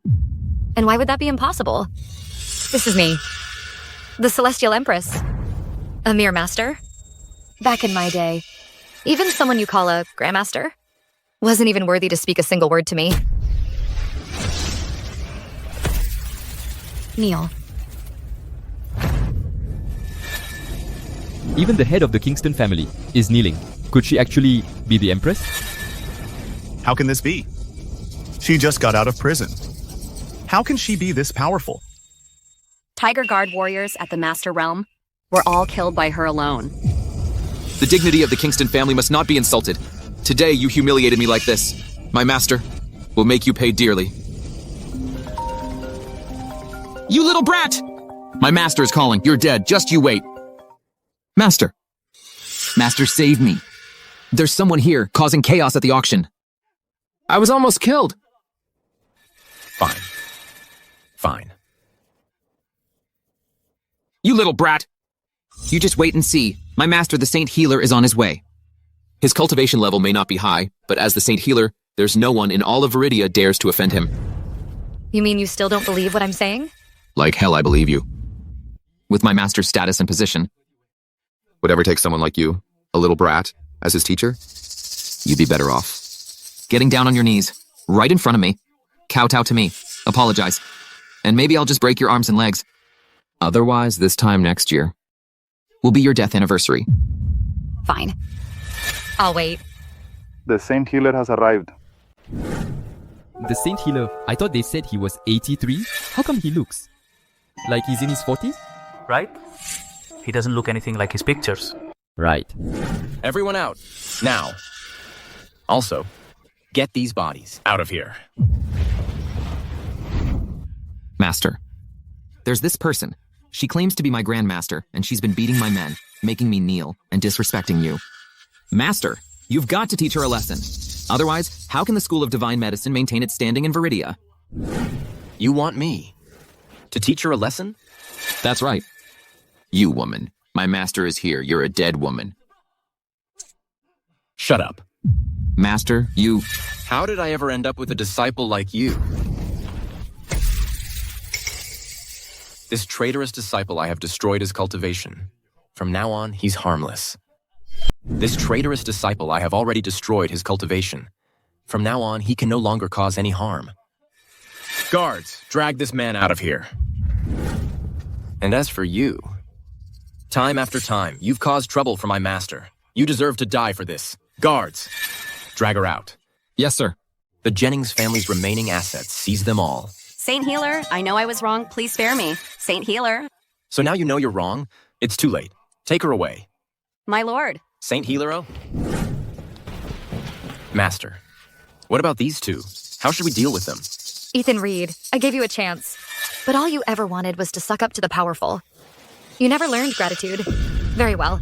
And why would that be impossible? This is me. The Celestial Empress. A mere master. Back in my day, even someone you call a Grandmaster wasn't even worthy to speak a single word to me. Kneel. Even the head of the Kingston family is kneeling. Could she actually be the Empress? How can this be? She just got out of prison. How can she be this powerful? Tiger Guard warriors at the Master Realm were all killed by her alone. The dignity of the Kingston family must not be insulted. Today you humiliated me like this. My master will make you pay dearly. You little brat! My master is calling. You're dead. Just you wait. Master. Master, save me. There's someone here causing chaos at the auction. I was almost killed. Fine. Fine. You little brat. You just wait and see. My master, the Saint Healer, is on his way. His cultivation level may not be high, but as the Saint Healer, there's no one in all of Viridia dares to offend him. You mean you still don't believe what I'm saying? Like hell I believe you. With my master's status and position, would ever take someone like you, a little brat, as his teacher? You'd be better off. Getting down on your knees, right in front of me, kowtow to me, apologize, and maybe I'll just break your arms and legs. Otherwise, this time next year will be your death anniversary. Fine. I'll wait. The Saint Healer has arrived. The Saint Healer, I thought they said he was 83. How come he looks like he's in his 40s? Right? He doesn't look anything like his pictures. Right. Everyone out. Now. Also, get these bodies out of here. Master. There's this person. She claims to be my grandmaster, and she's been beating my men, making me kneel, and disrespecting you. Master, you've got to teach her a lesson. Otherwise, how can the School of Divine Medicine maintain its standing in Viridia? You want me to teach her a lesson? That's right. You, woman. My master is here. You're a dead woman. Shut up. Master, you... How did I ever end up with a disciple like you? This traitorous disciple, I have destroyed his cultivation. From now on, he's harmless. This traitorous disciple, I have already destroyed his cultivation. From now on, he can no longer cause any harm. Guards, drag this man out of here. And as for you, time after time, you've caused trouble for my master. You deserve to die for this. Guards, drag her out. Yes, sir. The Jennings family's remaining assets, seize them all. Saint Healer, I know I was wrong. Please spare me. Saint Healer. So now you know you're wrong? It's too late. Take her away. My lord. Saint Healero? Master, what about these two? How should we deal with them? Ethan Reed, I gave you a chance. But all you ever wanted was to suck up to the powerful. You never learned gratitude. Very well.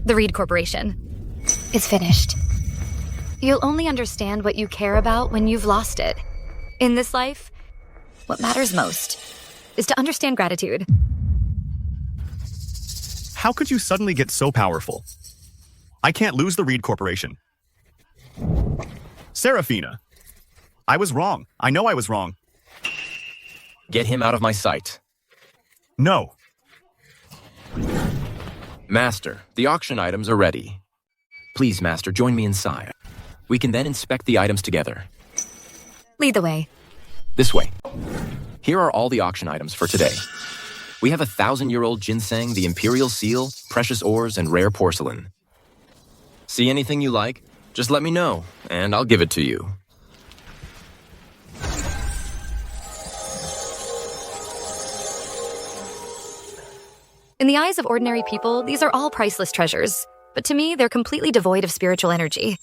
The Reed Corporation. It's finished. You'll only understand what you care about when you've lost it. In this life, what matters most is to understand gratitude. How could you suddenly get so powerful? I can't lose the Reed Corporation. Serafina, I was wrong. I know I was wrong. Get him out of my sight. No. Master, the auction items are ready. Please, Master, join me inside. We can then inspect the items together. Lead the way. This way. Here are all the auction items for today. We have 1,000-year-old ginseng, the imperial seal, precious ores, and rare porcelain. See anything you like? Just let me know, and I'll give it to you. In the eyes of ordinary people, these are all priceless treasures. But to me, they're completely devoid of spiritual energy.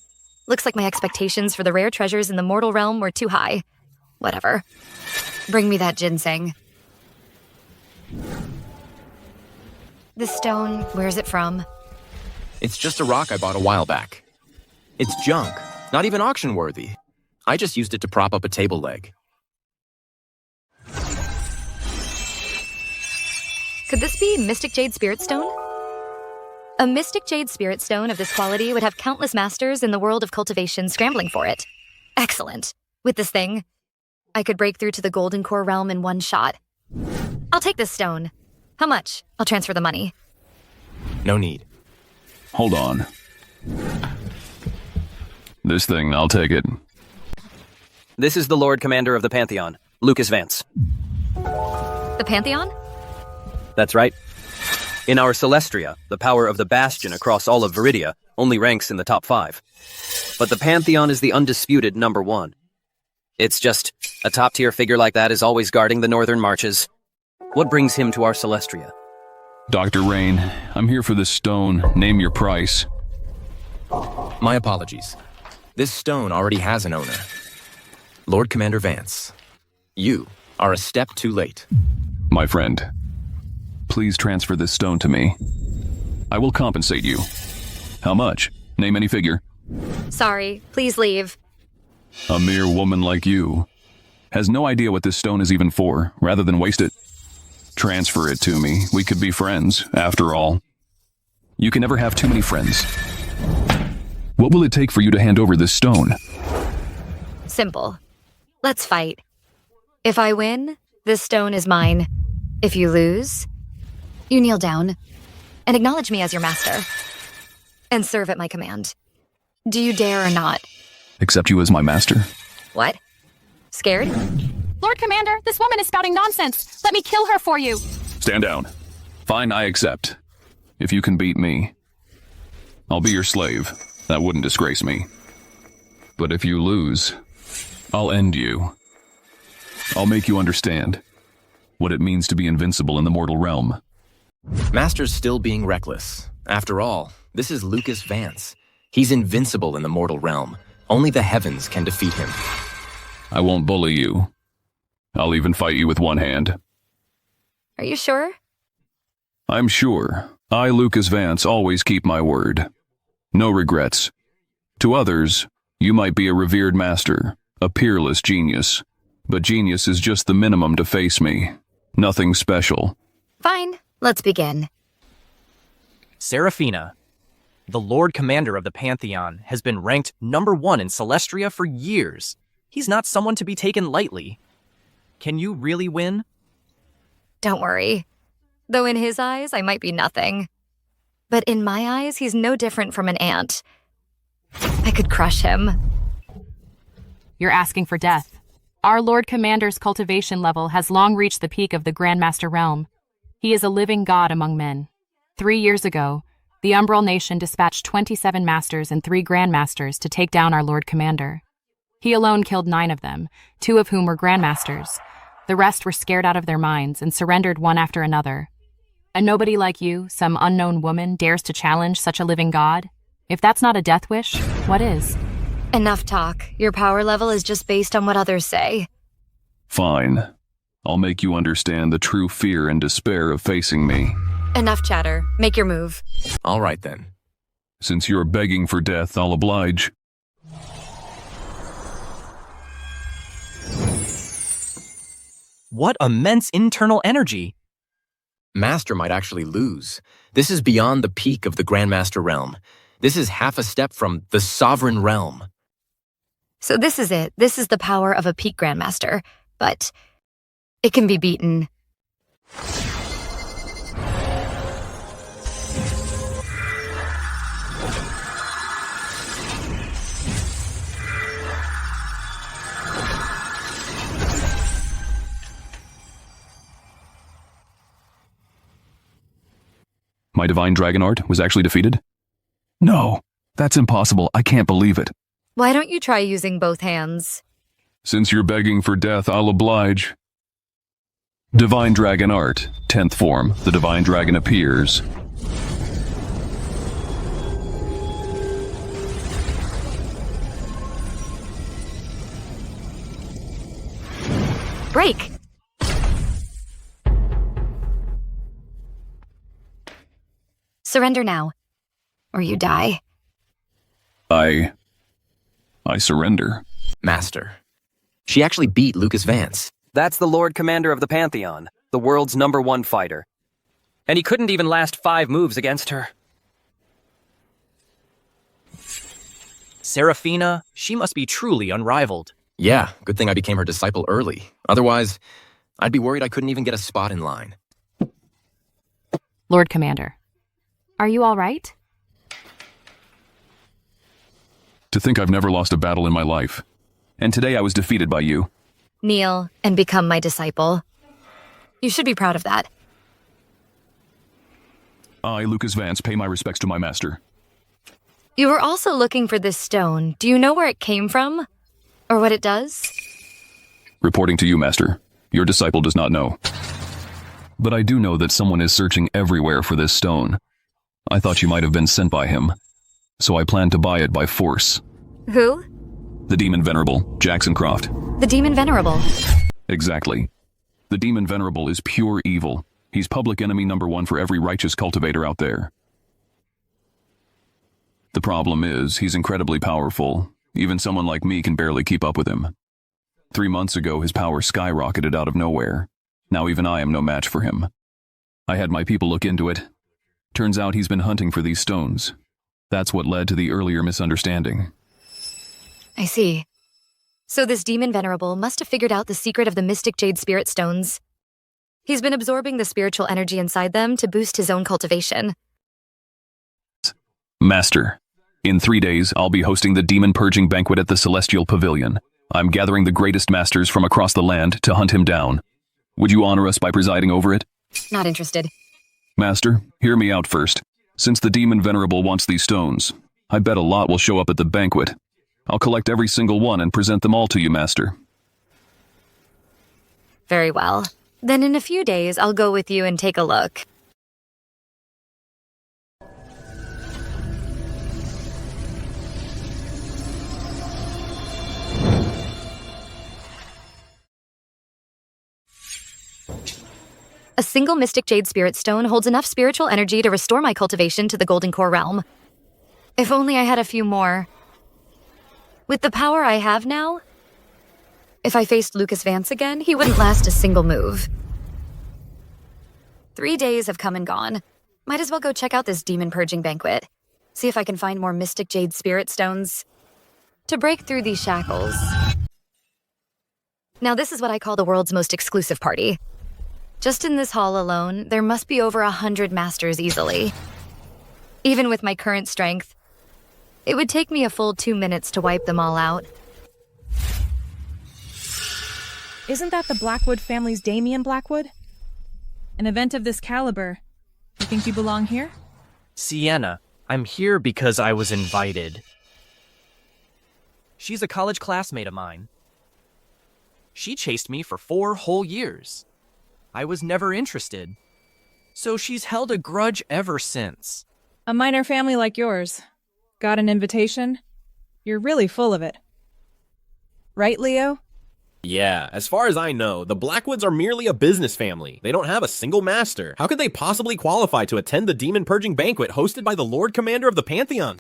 Looks like my expectations for the rare treasures in the mortal realm were too high. Whatever. Bring me that ginseng. This stone, where's it from? It's just a rock I bought a while back. It's junk, not even auction-worthy. I just used it to prop up a table leg. Could this be Mystic Jade Spirit Stone? A Mystic Jade Spirit Stone of this quality would have countless masters in the world of cultivation scrambling for it. Excellent. With this thing, I could break through to the Golden Core realm in one shot. I'll take this stone. How much? I'll transfer the money. No need. Hold on. This thing, I'll take it. This is the Lord Commander of the Pantheon, Lucas Vance. The Pantheon? That's right. In our Celestria, the power of the Bastion across all of Viridia only ranks in the top 5. But the Pantheon is the undisputed number 1. It's just, a top-tier figure like that is always guarding the northern marches. What brings him to our Celestria? Dr. Rain, I'm here for this stone. Name your price. My apologies. This stone already has an owner. Lord Commander Vance, you are a step too late. My friend, please transfer this stone to me. I will compensate you. How much? Name any figure. Sorry, please leave. A mere woman like you has no idea what this stone is even for, rather than waste it. Transfer it to me. We could be friends, after all. You can never have too many friends. What will it take for you to hand over this stone? Simple. Let's fight. If I win, this stone is mine. If you lose, you kneel down and acknowledge me as your master and serve at my command. Do you dare or not? Accept you as my master? What? Scared? Lord Commander, this woman is spouting nonsense. Let me kill her for you. Stand down. Fine, I accept. If you can beat me, I'll be your slave. That wouldn't disgrace me. But if you lose, I'll end you. I'll make you understand what it means to be invincible in the mortal realm. Master's still being reckless. After all, this is Lucas Vance. He's invincible in the mortal realm. Only the heavens can defeat him. I won't bully you. I'll even fight you with one hand. Are you sure? I'm sure. I, Lucas Vance, always keep my word. No regrets. To others, you might be a revered master, a peerless genius. But genius is just the minimum to face me. Nothing special. Fine, let's begin. Serafina, the Lord Commander of the Pantheon, has been ranked number 1 in Celestria for years. He's not someone to be taken lightly. Can you really win? Don't worry. Though in his eyes, I might be nothing. But in my eyes, he's no different from an ant. I could crush him. You're asking for death. Our Lord Commander's cultivation level has long reached the peak of the Grandmaster realm. He is a living god among men. 3 years ago, the Umbral Nation dispatched 27 masters and 3 grandmasters to take down our Lord Commander. He alone killed 9 of them, 2 of whom were grandmasters. The rest were scared out of their minds and surrendered one after another. And nobody like you, some unknown woman, dares to challenge such a living god? If that's not a death wish, what is? Enough talk. Your power level is just based on what others say. Fine. I'll make you understand the true fear and despair of facing me. Enough chatter. Make your move. All right, then. Since you're begging for death, I'll oblige. What immense internal energy! Master might actually lose. This is beyond the peak of the Grandmaster realm. This is half a step from the Sovereign realm. So this is it. This is the power of a peak grandmaster. But it can be beaten. My divine dragon art was actually defeated? No, that's impossible. I can't believe it. Why don't you try using both hands? Since you're begging for death, I'll oblige. Divine dragon art, 10th form. The divine dragon appears. Break! Surrender now, or you die. I surrender. Master. She actually beat Lucas Vance. That's the Lord Commander of the Pantheon, the world's #1 fighter. And he couldn't even last 5 moves against her. Seraphina, she must be truly unrivaled. Yeah, good thing I became her disciple early. Otherwise, I'd be worried I couldn't even get a spot in line. Lord Commander, are you all right? To think I've never lost a battle in my life. And today I was defeated by you. Kneel and become my disciple. You should be proud of that. I, Lucas Vance, pay my respects to my master. You were also looking for this stone. Do you know where it came from? Or what it does? Reporting to you, master. Your disciple does not know. But I do know that someone is searching everywhere for this stone. I thought you might have been sent by him. So I plan to buy it by force. Who? The Demon Venerable, Jackson Croft. The Demon Venerable. Exactly. The Demon Venerable is pure evil. He's public enemy #1 for every righteous cultivator out there. The problem is, he's incredibly powerful. Even someone like me can barely keep up with him. 3 months ago, his power skyrocketed out of nowhere. Now even I am no match for him. I had my people look into it. Turns out he's been hunting for these stones. That's what led to the earlier misunderstanding. I see. So this Demon Venerable must have figured out the secret of the Mystic Jade Spirit Stones. He's been absorbing the spiritual energy inside them to boost his own cultivation. Master, in 3 days, I'll be hosting the Demon Purging Banquet at the Celestial Pavilion. I'm gathering the greatest masters from across the land to hunt him down. Would you honor us by presiding over it? Not interested. Master, hear me out first. Since the Demon Venerable wants these stones, I bet a lot will show up at the banquet. I'll collect every single one and present them all to you, Master. Very well. Then in a few days, I'll go with you and take a look. A single Mystic Jade Spirit Stone holds enough spiritual energy to restore my cultivation to the Golden Core realm. If only I had a few more. With the power I have now, if I faced Lucas Vance again, he wouldn't last a single move. 3 days have come and gone. Might as well go check out this Demon Purging Banquet. See if I can find more Mystic Jade Spirit Stones to break through these shackles. Now this is what I call the world's most exclusive party. Just in this hall alone, there must be over 100 masters easily. Even with my current strength, it would take me a full 2 minutes to wipe them all out. Isn't that the Blackwood family's Damien Blackwood? An event of this caliber. You think you belong here? Sienna, I'm here because I was invited. She's a college classmate of mine. She chased me for 4 whole years. I was never interested. So she's held a grudge ever since. A minor family like yours. Got an invitation? You're really full of it. Right, Leo? Yeah, as far as I know, the Blackwoods are merely a business family. They don't have a single master. How could they possibly qualify to attend the demon purging banquet hosted by the Lord Commander of the Pantheon?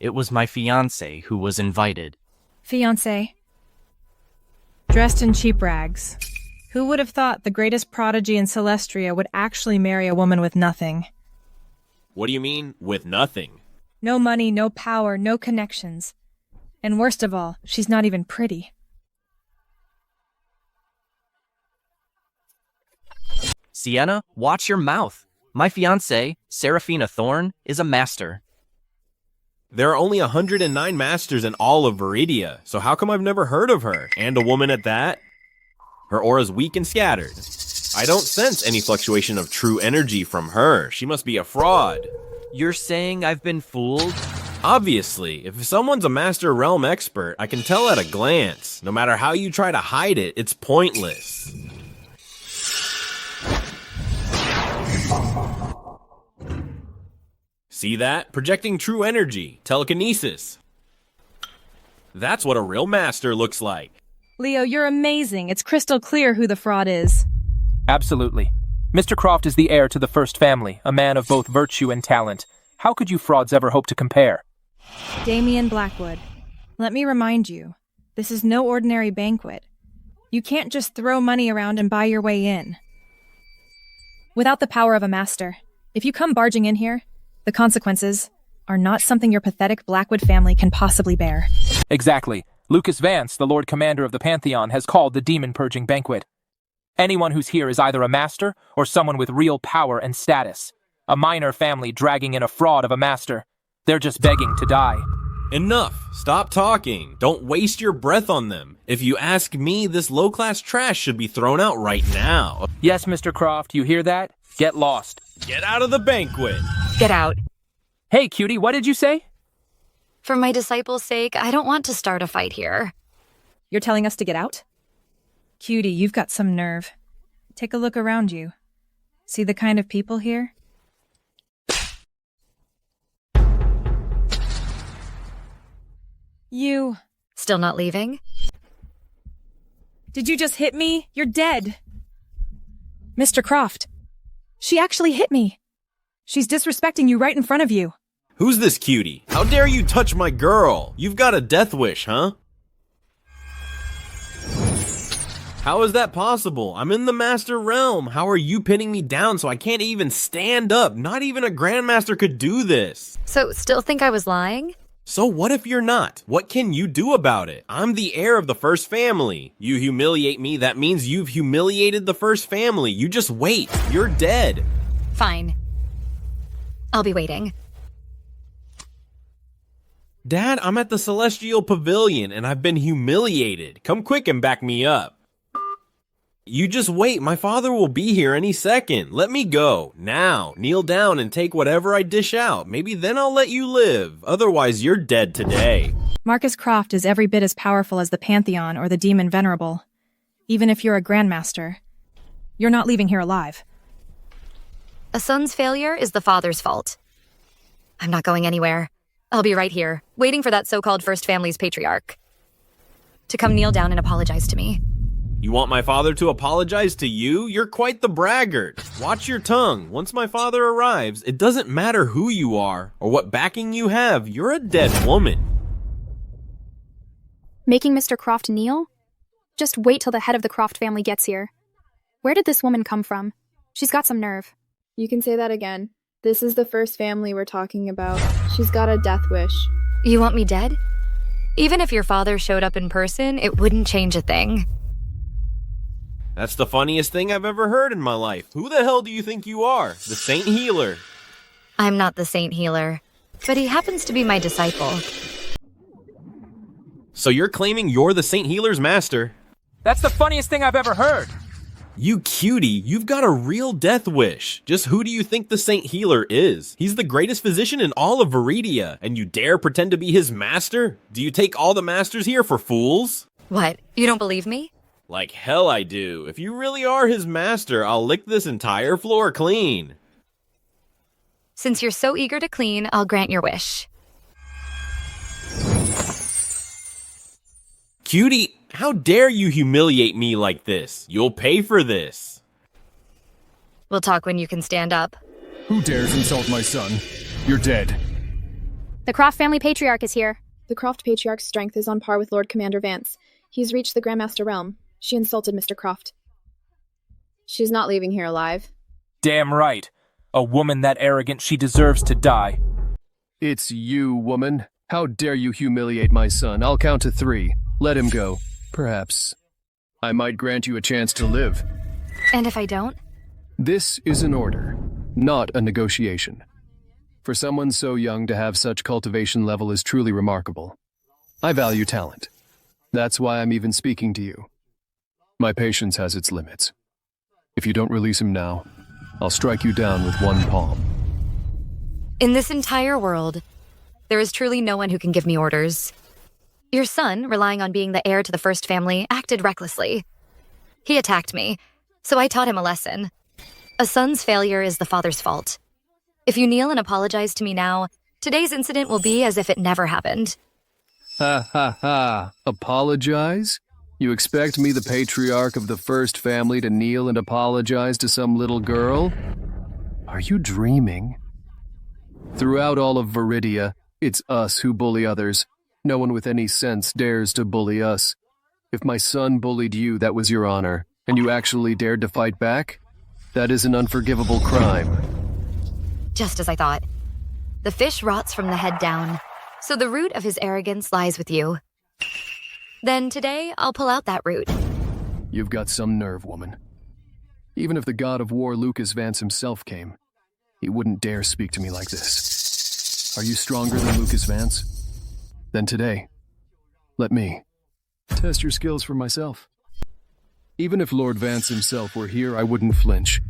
It was my fiancé who was invited. Fiancé. Dressed in cheap rags. Who would have thought the greatest prodigy in Celestria would actually marry a woman with nothing? What do you mean, with nothing? No money, no power, no connections. And worst of all, she's not even pretty. Sienna, watch your mouth. My fiancée, Seraphina Thorne, is a master. There are only 109 masters in all of Viridia, so how come I've never heard of her? And a woman at that? Her aura's weak and scattered. I don't sense any fluctuation of true energy from her. She must be a fraud. You're saying I've been fooled? Obviously, if someone's a Master Realm expert, I can tell at a glance. No matter how you try to hide it, it's pointless. See that? Projecting true energy. Telekinesis. That's what a real master looks like. Leo, you're amazing. It's crystal clear who the fraud is. Absolutely. Mr. Croft is the heir to the first family, a man of both virtue and talent. How could you frauds ever hope to compare? Damien Blackwood. Let me remind you, this is no ordinary banquet. You can't just throw money around and buy your way in. Without the power of a master, if you come barging in here, the consequences are not something your pathetic Blackwood family can possibly bear. Exactly. Lucas Vance, the Lord Commander of the Pantheon, has called the demon purging banquet. Anyone who's here is either a master or someone with real power and status. A minor family dragging in a fraud of a master. They're just begging to die. Enough. Stop talking. Don't waste your breath on them. If you ask me, this low-class trash should be thrown out right now. Yes, Mr. Croft, you hear that? Get lost. Get out of the banquet. Get out. Hey, cutie, what did you say? For my disciples' sake, I don't want to start a fight here. You're telling us to get out? Cutie, you've got some nerve. Take a look around you. See the kind of people here? You... Still not leaving? Did you just hit me? You're dead. Mr. Croft. She actually hit me. She's disrespecting you right in front of you. Who's this cutie? How dare you touch my girl? You've got a death wish, huh? How is that possible? I'm in the Master Realm. How are you pinning me down so I can't even stand up? Not even a Grandmaster could do this. So, still think I was lying? So what if you're not? What can you do about it? I'm the heir of the first family. You humiliate me, that means you've humiliated the first family. You just wait. You're dead. Fine. I'll be waiting. Dad, I'm at the Celestial Pavilion and I've been humiliated. Come quick and back me up. You just wait, my father will be here any second. Let me go. Now, kneel down and take whatever I dish out. Maybe then I'll let you live. Otherwise, you're dead today. Marcus Croft is every bit as powerful as the Pantheon or the Demon Venerable. Even if you're a Grandmaster, you're not leaving here alive. A son's failure is the father's fault. I'm not going anywhere. I'll be right here, waiting for that so-called first family's patriarch to come kneel down and apologize to me. You want my father to apologize to you? You're quite the braggart. Watch your tongue. Once my father arrives, it doesn't matter who you are or what backing you have. You're a dead woman. Making Mr. Croft kneel? Just wait till the head of the Croft family gets here. Where did this woman come from? She's got some nerve. You can say that again. This is the first family we're talking about. She's got a death wish. You want me dead? Even if your father showed up in person, it wouldn't change a thing. That's the funniest thing I've ever heard in my life. Who the hell do you think you are? The Saint Healer. I'm not the Saint Healer, but he happens to be my disciple. So you're claiming you're the Saint Healer's master? That's the funniest thing I've ever heard. You cutie, you've got a real death wish. Just who do you think the Saint Healer is? He's the greatest physician in all of Viridia, and you dare pretend to be his master? Do you take all the masters here for fools? What? You don't believe me? Like hell I do. If you really are his master, I'll lick this entire floor clean. Since you're so eager to clean, I'll grant your wish. Cutie, how dare you humiliate me like this? You'll pay for this. We'll talk when you can stand up. Who dares insult my son? You're dead. The Croft family patriarch is here. The Croft patriarch's strength is on par with Lord Commander Vance. He's reached the Grandmaster realm. She insulted Mr. Croft. She's not leaving here alive. Damn right. A woman that arrogant, she deserves to die. It's you, woman. How dare you humiliate my son? I'll count to 3. Let him go. Perhaps I might grant you a chance to live. And if I don't? This is an order, not a negotiation. For someone so young to have such cultivation level is truly remarkable. I value talent. That's why I'm even speaking to you. My patience has its limits. If you don't release him now, I'll strike you down with one palm. In this entire world, there is truly no one who can give me orders. Your son, relying on being the heir to the first family, acted recklessly. He attacked me, so I taught him a lesson. A son's failure is the father's fault. If you kneel and apologize to me now, today's incident will be as if it never happened. Ha ha ha. Apologize? You expect me, the patriarch of the first family, to kneel and apologize to some little girl? Are you dreaming? Throughout all of Viridia, it's us who bully others. No one with any sense dares to bully us. If my son bullied you, that was your honor, and you actually dared to fight back? That is an unforgivable crime. Just as I thought. The fish rots from the head down, so the root of his arrogance lies with you. Then today, I'll pull out that root. You've got some nerve, woman. Even if the god of war Lucas Vance himself came, he wouldn't dare speak to me like this. Are you stronger than Lucas Vance? Then today, let me test your skills for myself. Even if Lord Vance himself were here, I wouldn't flinch.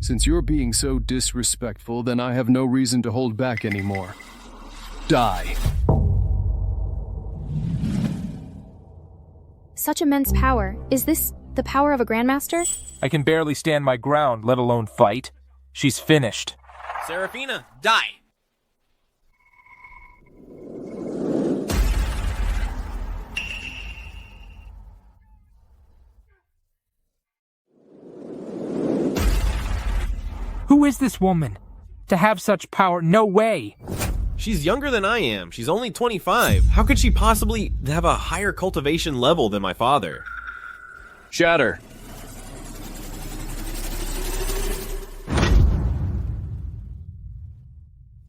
Since you're being so disrespectful, then I have no reason to hold back anymore. Die. Such immense power. Is this the power of a Grandmaster? I can barely stand my ground, let alone fight. She's finished. Seraphina, die! Who is this woman? To have such power? No way! She's younger than I am. She's only 25. How could she possibly have a higher cultivation level than my father? Shatter.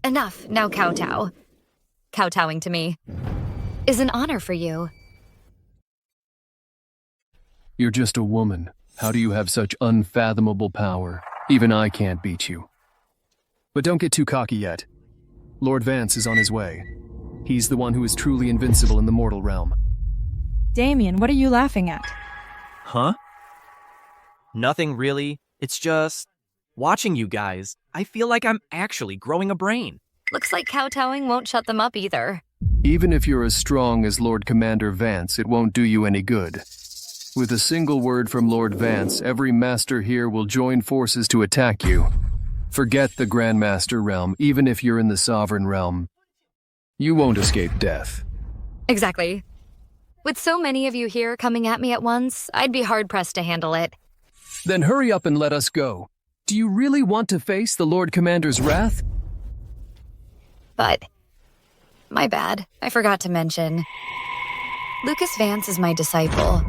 Enough, now kowtow. Kowtowing to me is an honor for you. You're just a woman. How do you have such unfathomable power? Even I can't beat you. But don't get too cocky yet. Lord Vance is on his way. He's the one who is truly invincible in the mortal realm. Damien, what are you laughing at? Huh? Nothing really. It's just watching you guys. I feel like I'm actually growing a brain. Looks like kowtowing won't shut them up either. Even if you're as strong as Lord Commander Vance, it won't do you any good. With a single word from Lord Vance, every master here will join forces to attack you. Forget the Grandmaster realm, even if you're in the Sovereign realm. You won't escape death. Exactly. With so many of you here coming at me at once, I'd be hard-pressed to handle it. Then hurry up and let us go. Do you really want to face the Lord Commander's wrath? But, my bad, I forgot to mention. Lucas Vance is my disciple.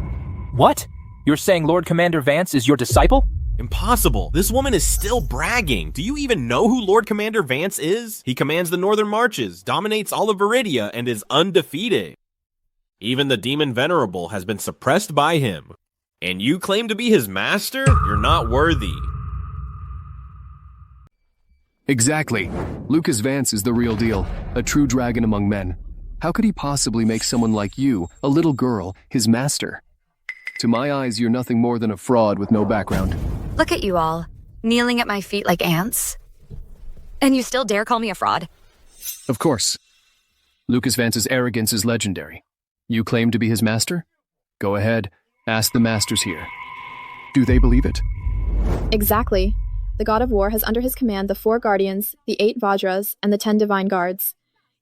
What? You're saying Lord Commander Vance is your disciple? Impossible. This woman is still bragging. Do you even know who Lord Commander Vance is? He commands the Northern Marches, dominates all of Viridia, and is undefeated. Even the Demon Venerable has been suppressed by him. And you claim to be his master? You're not worthy. Exactly. Lucas Vance is the real deal, a true dragon among men. How could he possibly make someone like you, a little girl, his master? To my eyes, you're nothing more than a fraud with no background. Look at you all, kneeling at my feet like ants. And you still dare call me a fraud? Of course. Lucas Vance's arrogance is legendary. You claim to be his master? Go ahead, ask the masters here. Do they believe it? Exactly. The god of war has under his command the 4 guardians, the 8 Vajras, and the 10 divine guards.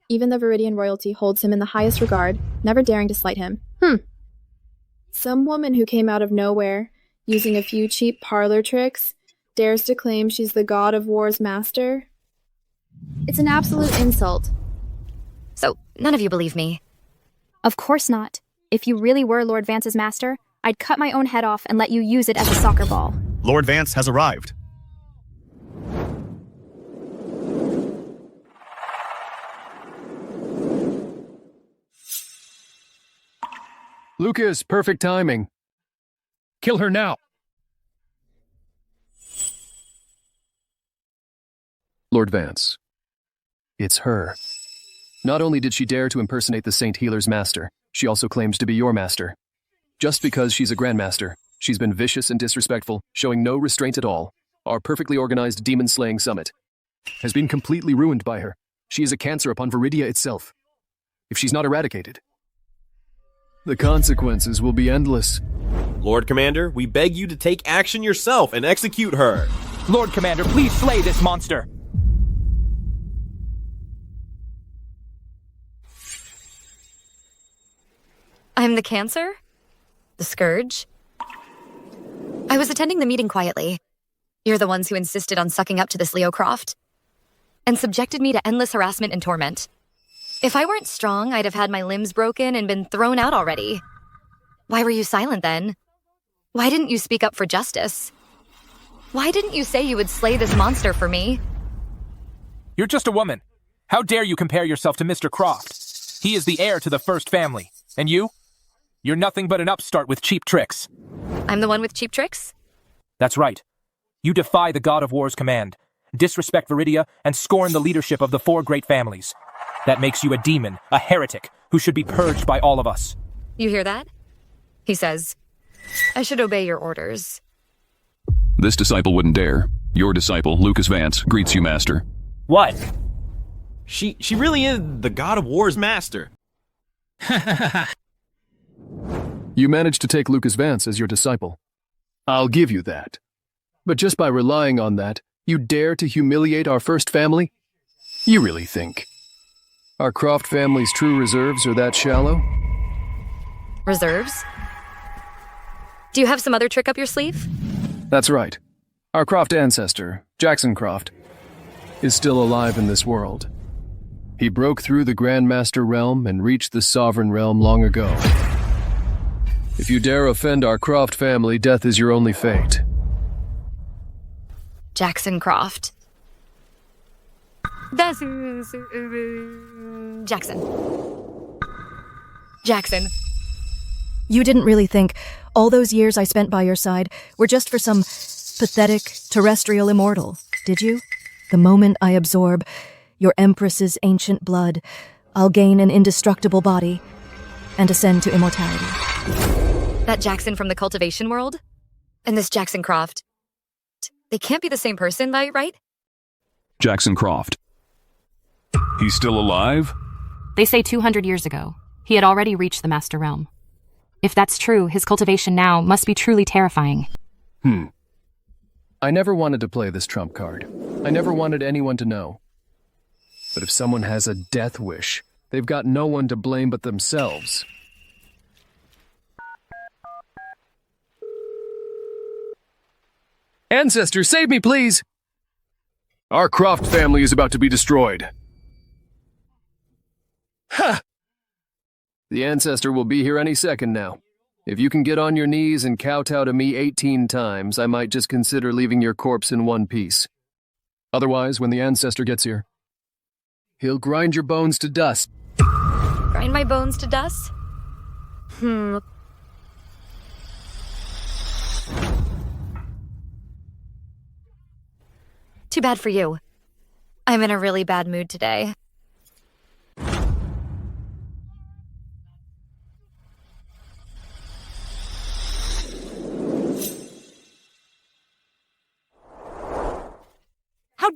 Even the Viridian royalty holds him in the highest regard, never daring to slight him. Some woman who came out of nowhere, using a few cheap parlor tricks, dares to claim she's the god of war's master? It's an absolute insult. So, none of you believe me? Of course not. If you really were Lord Vance's master, I'd cut my own head off and let you use it as a soccer ball. Lord Vance has arrived. Lucas, perfect timing. Kill her now. Lord Vance. It's her. Not only did she dare to impersonate the Saint Healer's master, she also claims to be your master. Just because she's a grandmaster, she's been vicious and disrespectful, showing no restraint at all. Our perfectly organized demon-slaying summit has been completely ruined by her. She is a cancer upon Viridia itself. If she's not eradicated, the consequences will be endless. Lord Commander, we beg you to take action yourself and execute her. Lord Commander, please slay this monster. I'm the cancer? The scourge? I was attending the meeting quietly. You're the ones who insisted on sucking up to this Leo Croft and subjected me to endless harassment and torment. If I weren't strong, I'd have had my limbs broken and been thrown out already. Why were you silent then? Why didn't you speak up for justice? Why didn't you say you would slay this monster for me? You're just a woman. How dare you compare yourself to Mr. Croft? He is the heir to the first family. And you? You're nothing but an upstart with cheap tricks. I'm the one with cheap tricks? That's right. You defy the God of War's command, disrespect Viridia, and scorn the leadership of the 4 great families. That makes you a demon, a heretic, who should be purged by all of us. You hear that? He says, I should obey your orders. This disciple wouldn't dare. Your disciple, Lucas Vance, greets you, Master. What? She really is the God of War's master. You managed to take Lucas Vance as your disciple. I'll give you that. But just by relying on that, you dare to humiliate our first family? You really think our Croft family's true reserves are that shallow? Reserves? Do you have some other trick up your sleeve? That's right. Our Croft ancestor, Jackson Croft, is still alive in this world. He broke through the Grandmaster realm and reached the Sovereign realm long ago. If you dare offend our Croft family, death is your only fate. Jackson Croft. Jackson. You didn't really think all those years I spent by your side were just for some pathetic terrestrial immortal, did you? The moment I absorb your Empress's ancient blood, I'll gain an indestructible body and ascend to immortality. That Jackson from the cultivation world? And this Jackson Croft? They can't be the same person, right? Jackson Croft. He's still alive? They say 200 years ago, he had already reached the Master Realm. If that's true, his cultivation now must be truly terrifying. I never wanted to play this trump card. I never wanted anyone to know. But if someone has a death wish, they've got no one to blame but themselves. Ancestor, save me, please! Our Croft family is about to be destroyed. Ha! The Ancestor will be here any second now. If you can get on your knees and kowtow to me 18 times, I might just consider leaving your corpse in one piece. Otherwise, when the Ancestor gets here, he'll grind your bones to dust. Grind my bones to dust? Too bad for you. I'm in a really bad mood today.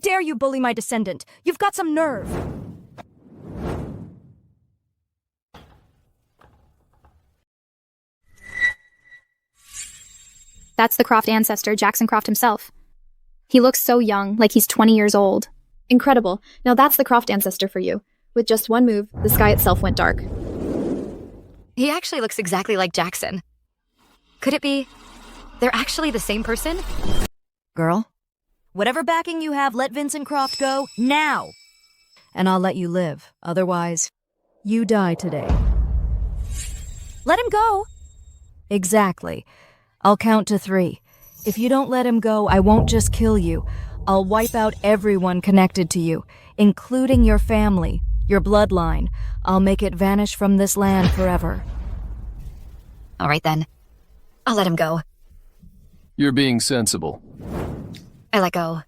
dare you bully my descendant? You've got some nerve. That's the Croft ancestor, Jackson Croft himself. He looks so young, like he's 20 years old. Incredible. Now that's the Croft ancestor for you. With just one move, the sky itself went dark. He actually looks exactly like Jackson. Could it be they're actually the same person? Girl, whatever backing you have, let Vincent Croft go now. And I'll let you live. Otherwise, you die today. Let him go. Exactly. I'll count to 3. If you don't let him go, I won't just kill you. I'll wipe out everyone connected to you, including your family, your bloodline. I'll make it vanish from this land forever. All right then. I'll let him go. You're being sensible. I let go.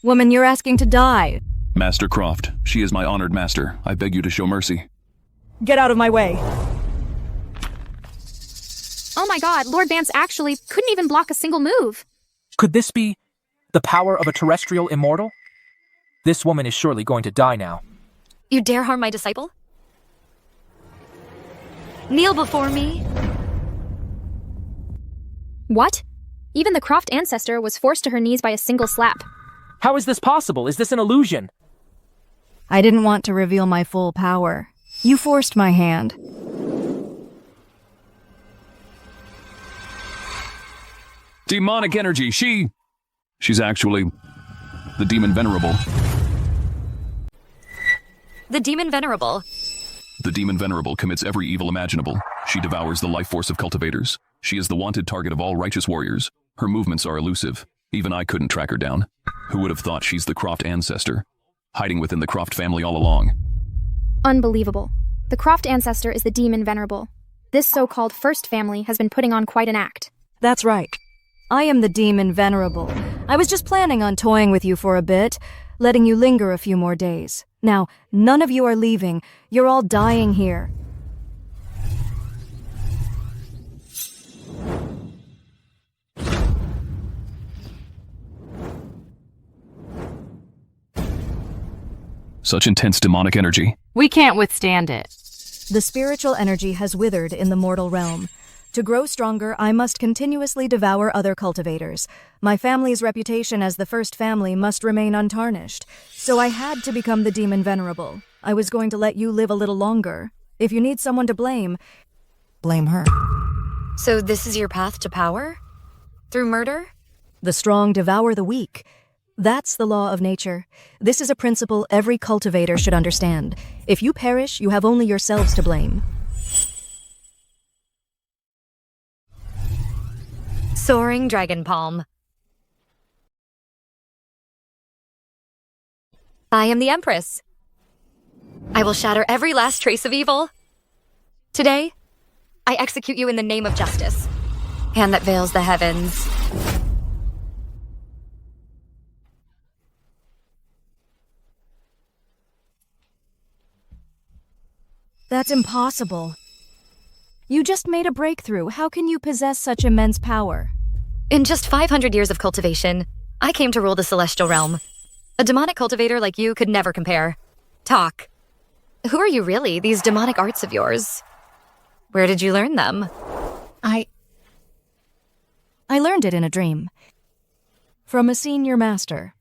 Woman, you're asking to die. Master Croft, she is my honored master. I beg you to show mercy. Get out of my way. Oh my god, Lord Vance actually couldn't even block a single move. Could this be the power of a terrestrial immortal? This woman is surely going to die now. You dare harm my disciple? Kneel before me. What? Even the Croft ancestor was forced to her knees by a single slap. How is this possible? Is this an illusion? I didn't want to reveal my full power. You forced my hand. Demonic energy, she's actually the demon venerable. The demon venerable. The demon venerable commits every evil imaginable. She devours the life force of cultivators. She is the wanted target of all righteous warriors. Her movements are elusive. Even I couldn't track her down. Who would have thought she's the Croft ancestor, hiding within the Croft family all along? Unbelievable. The Croft ancestor is the demon venerable. This so-called first family has been putting on quite an act. That's right. I am the demon venerable. I was just planning on toying with you for a bit, letting you linger a few more days. Now, none of you are leaving. You're all dying here. Such intense demonic energy. We can't withstand it. The spiritual energy has withered in the mortal realm. To grow stronger, I must continuously devour other cultivators. My family's reputation as the first family must remain untarnished, so I had to become the demon venerable. I was going to let you live a little longer. If you need someone to blame, blame her. So this is your path to power? Through murder? The strong devour the weak. That's the law of nature. This is a principle every cultivator should understand. If you perish, you have only yourselves to blame. Soaring dragon palm. I am the Empress. I will shatter every last trace of evil. Today, I execute you in the name of justice. Hand that veils the heavens. That's impossible. You just made a breakthrough. How can you possess such immense power? In just 500 years of cultivation, I came to rule the celestial realm. A demonic cultivator like you could never compare. Talk. Who are you really, these demonic arts of yours? Where did you learn them? I learned it in a dream. From a senior master.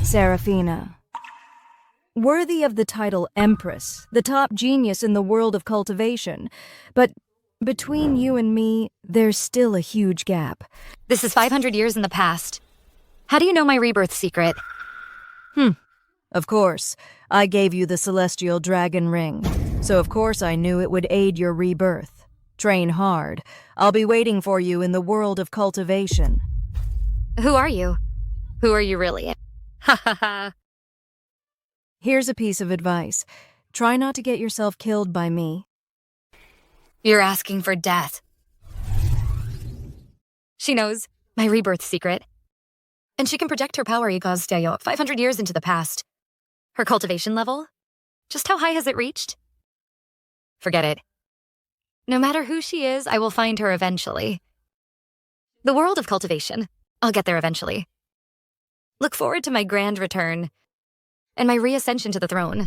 Seraphina. Worthy of the title Empress, the top genius in the world of cultivation. But between you and me, there's still a huge gap. This is 500 years in the past. How do you know my rebirth secret? Of course. I gave you the celestial dragon ring. So of course I knew it would aid your rebirth. Train hard. I'll be waiting for you in the world of cultivation. Who are you? Who are you really? Ha ha ha. Here's a piece of advice. Try not to get yourself killed by me. You're asking for death. She knows my rebirth secret. And she can project her power, 500 years into the past. Her cultivation level? Just how high has it reached? Forget it. No matter who she is, I will find her eventually. The world of cultivation. I'll get there eventually. Look forward to my grand return and my reascension to the throne.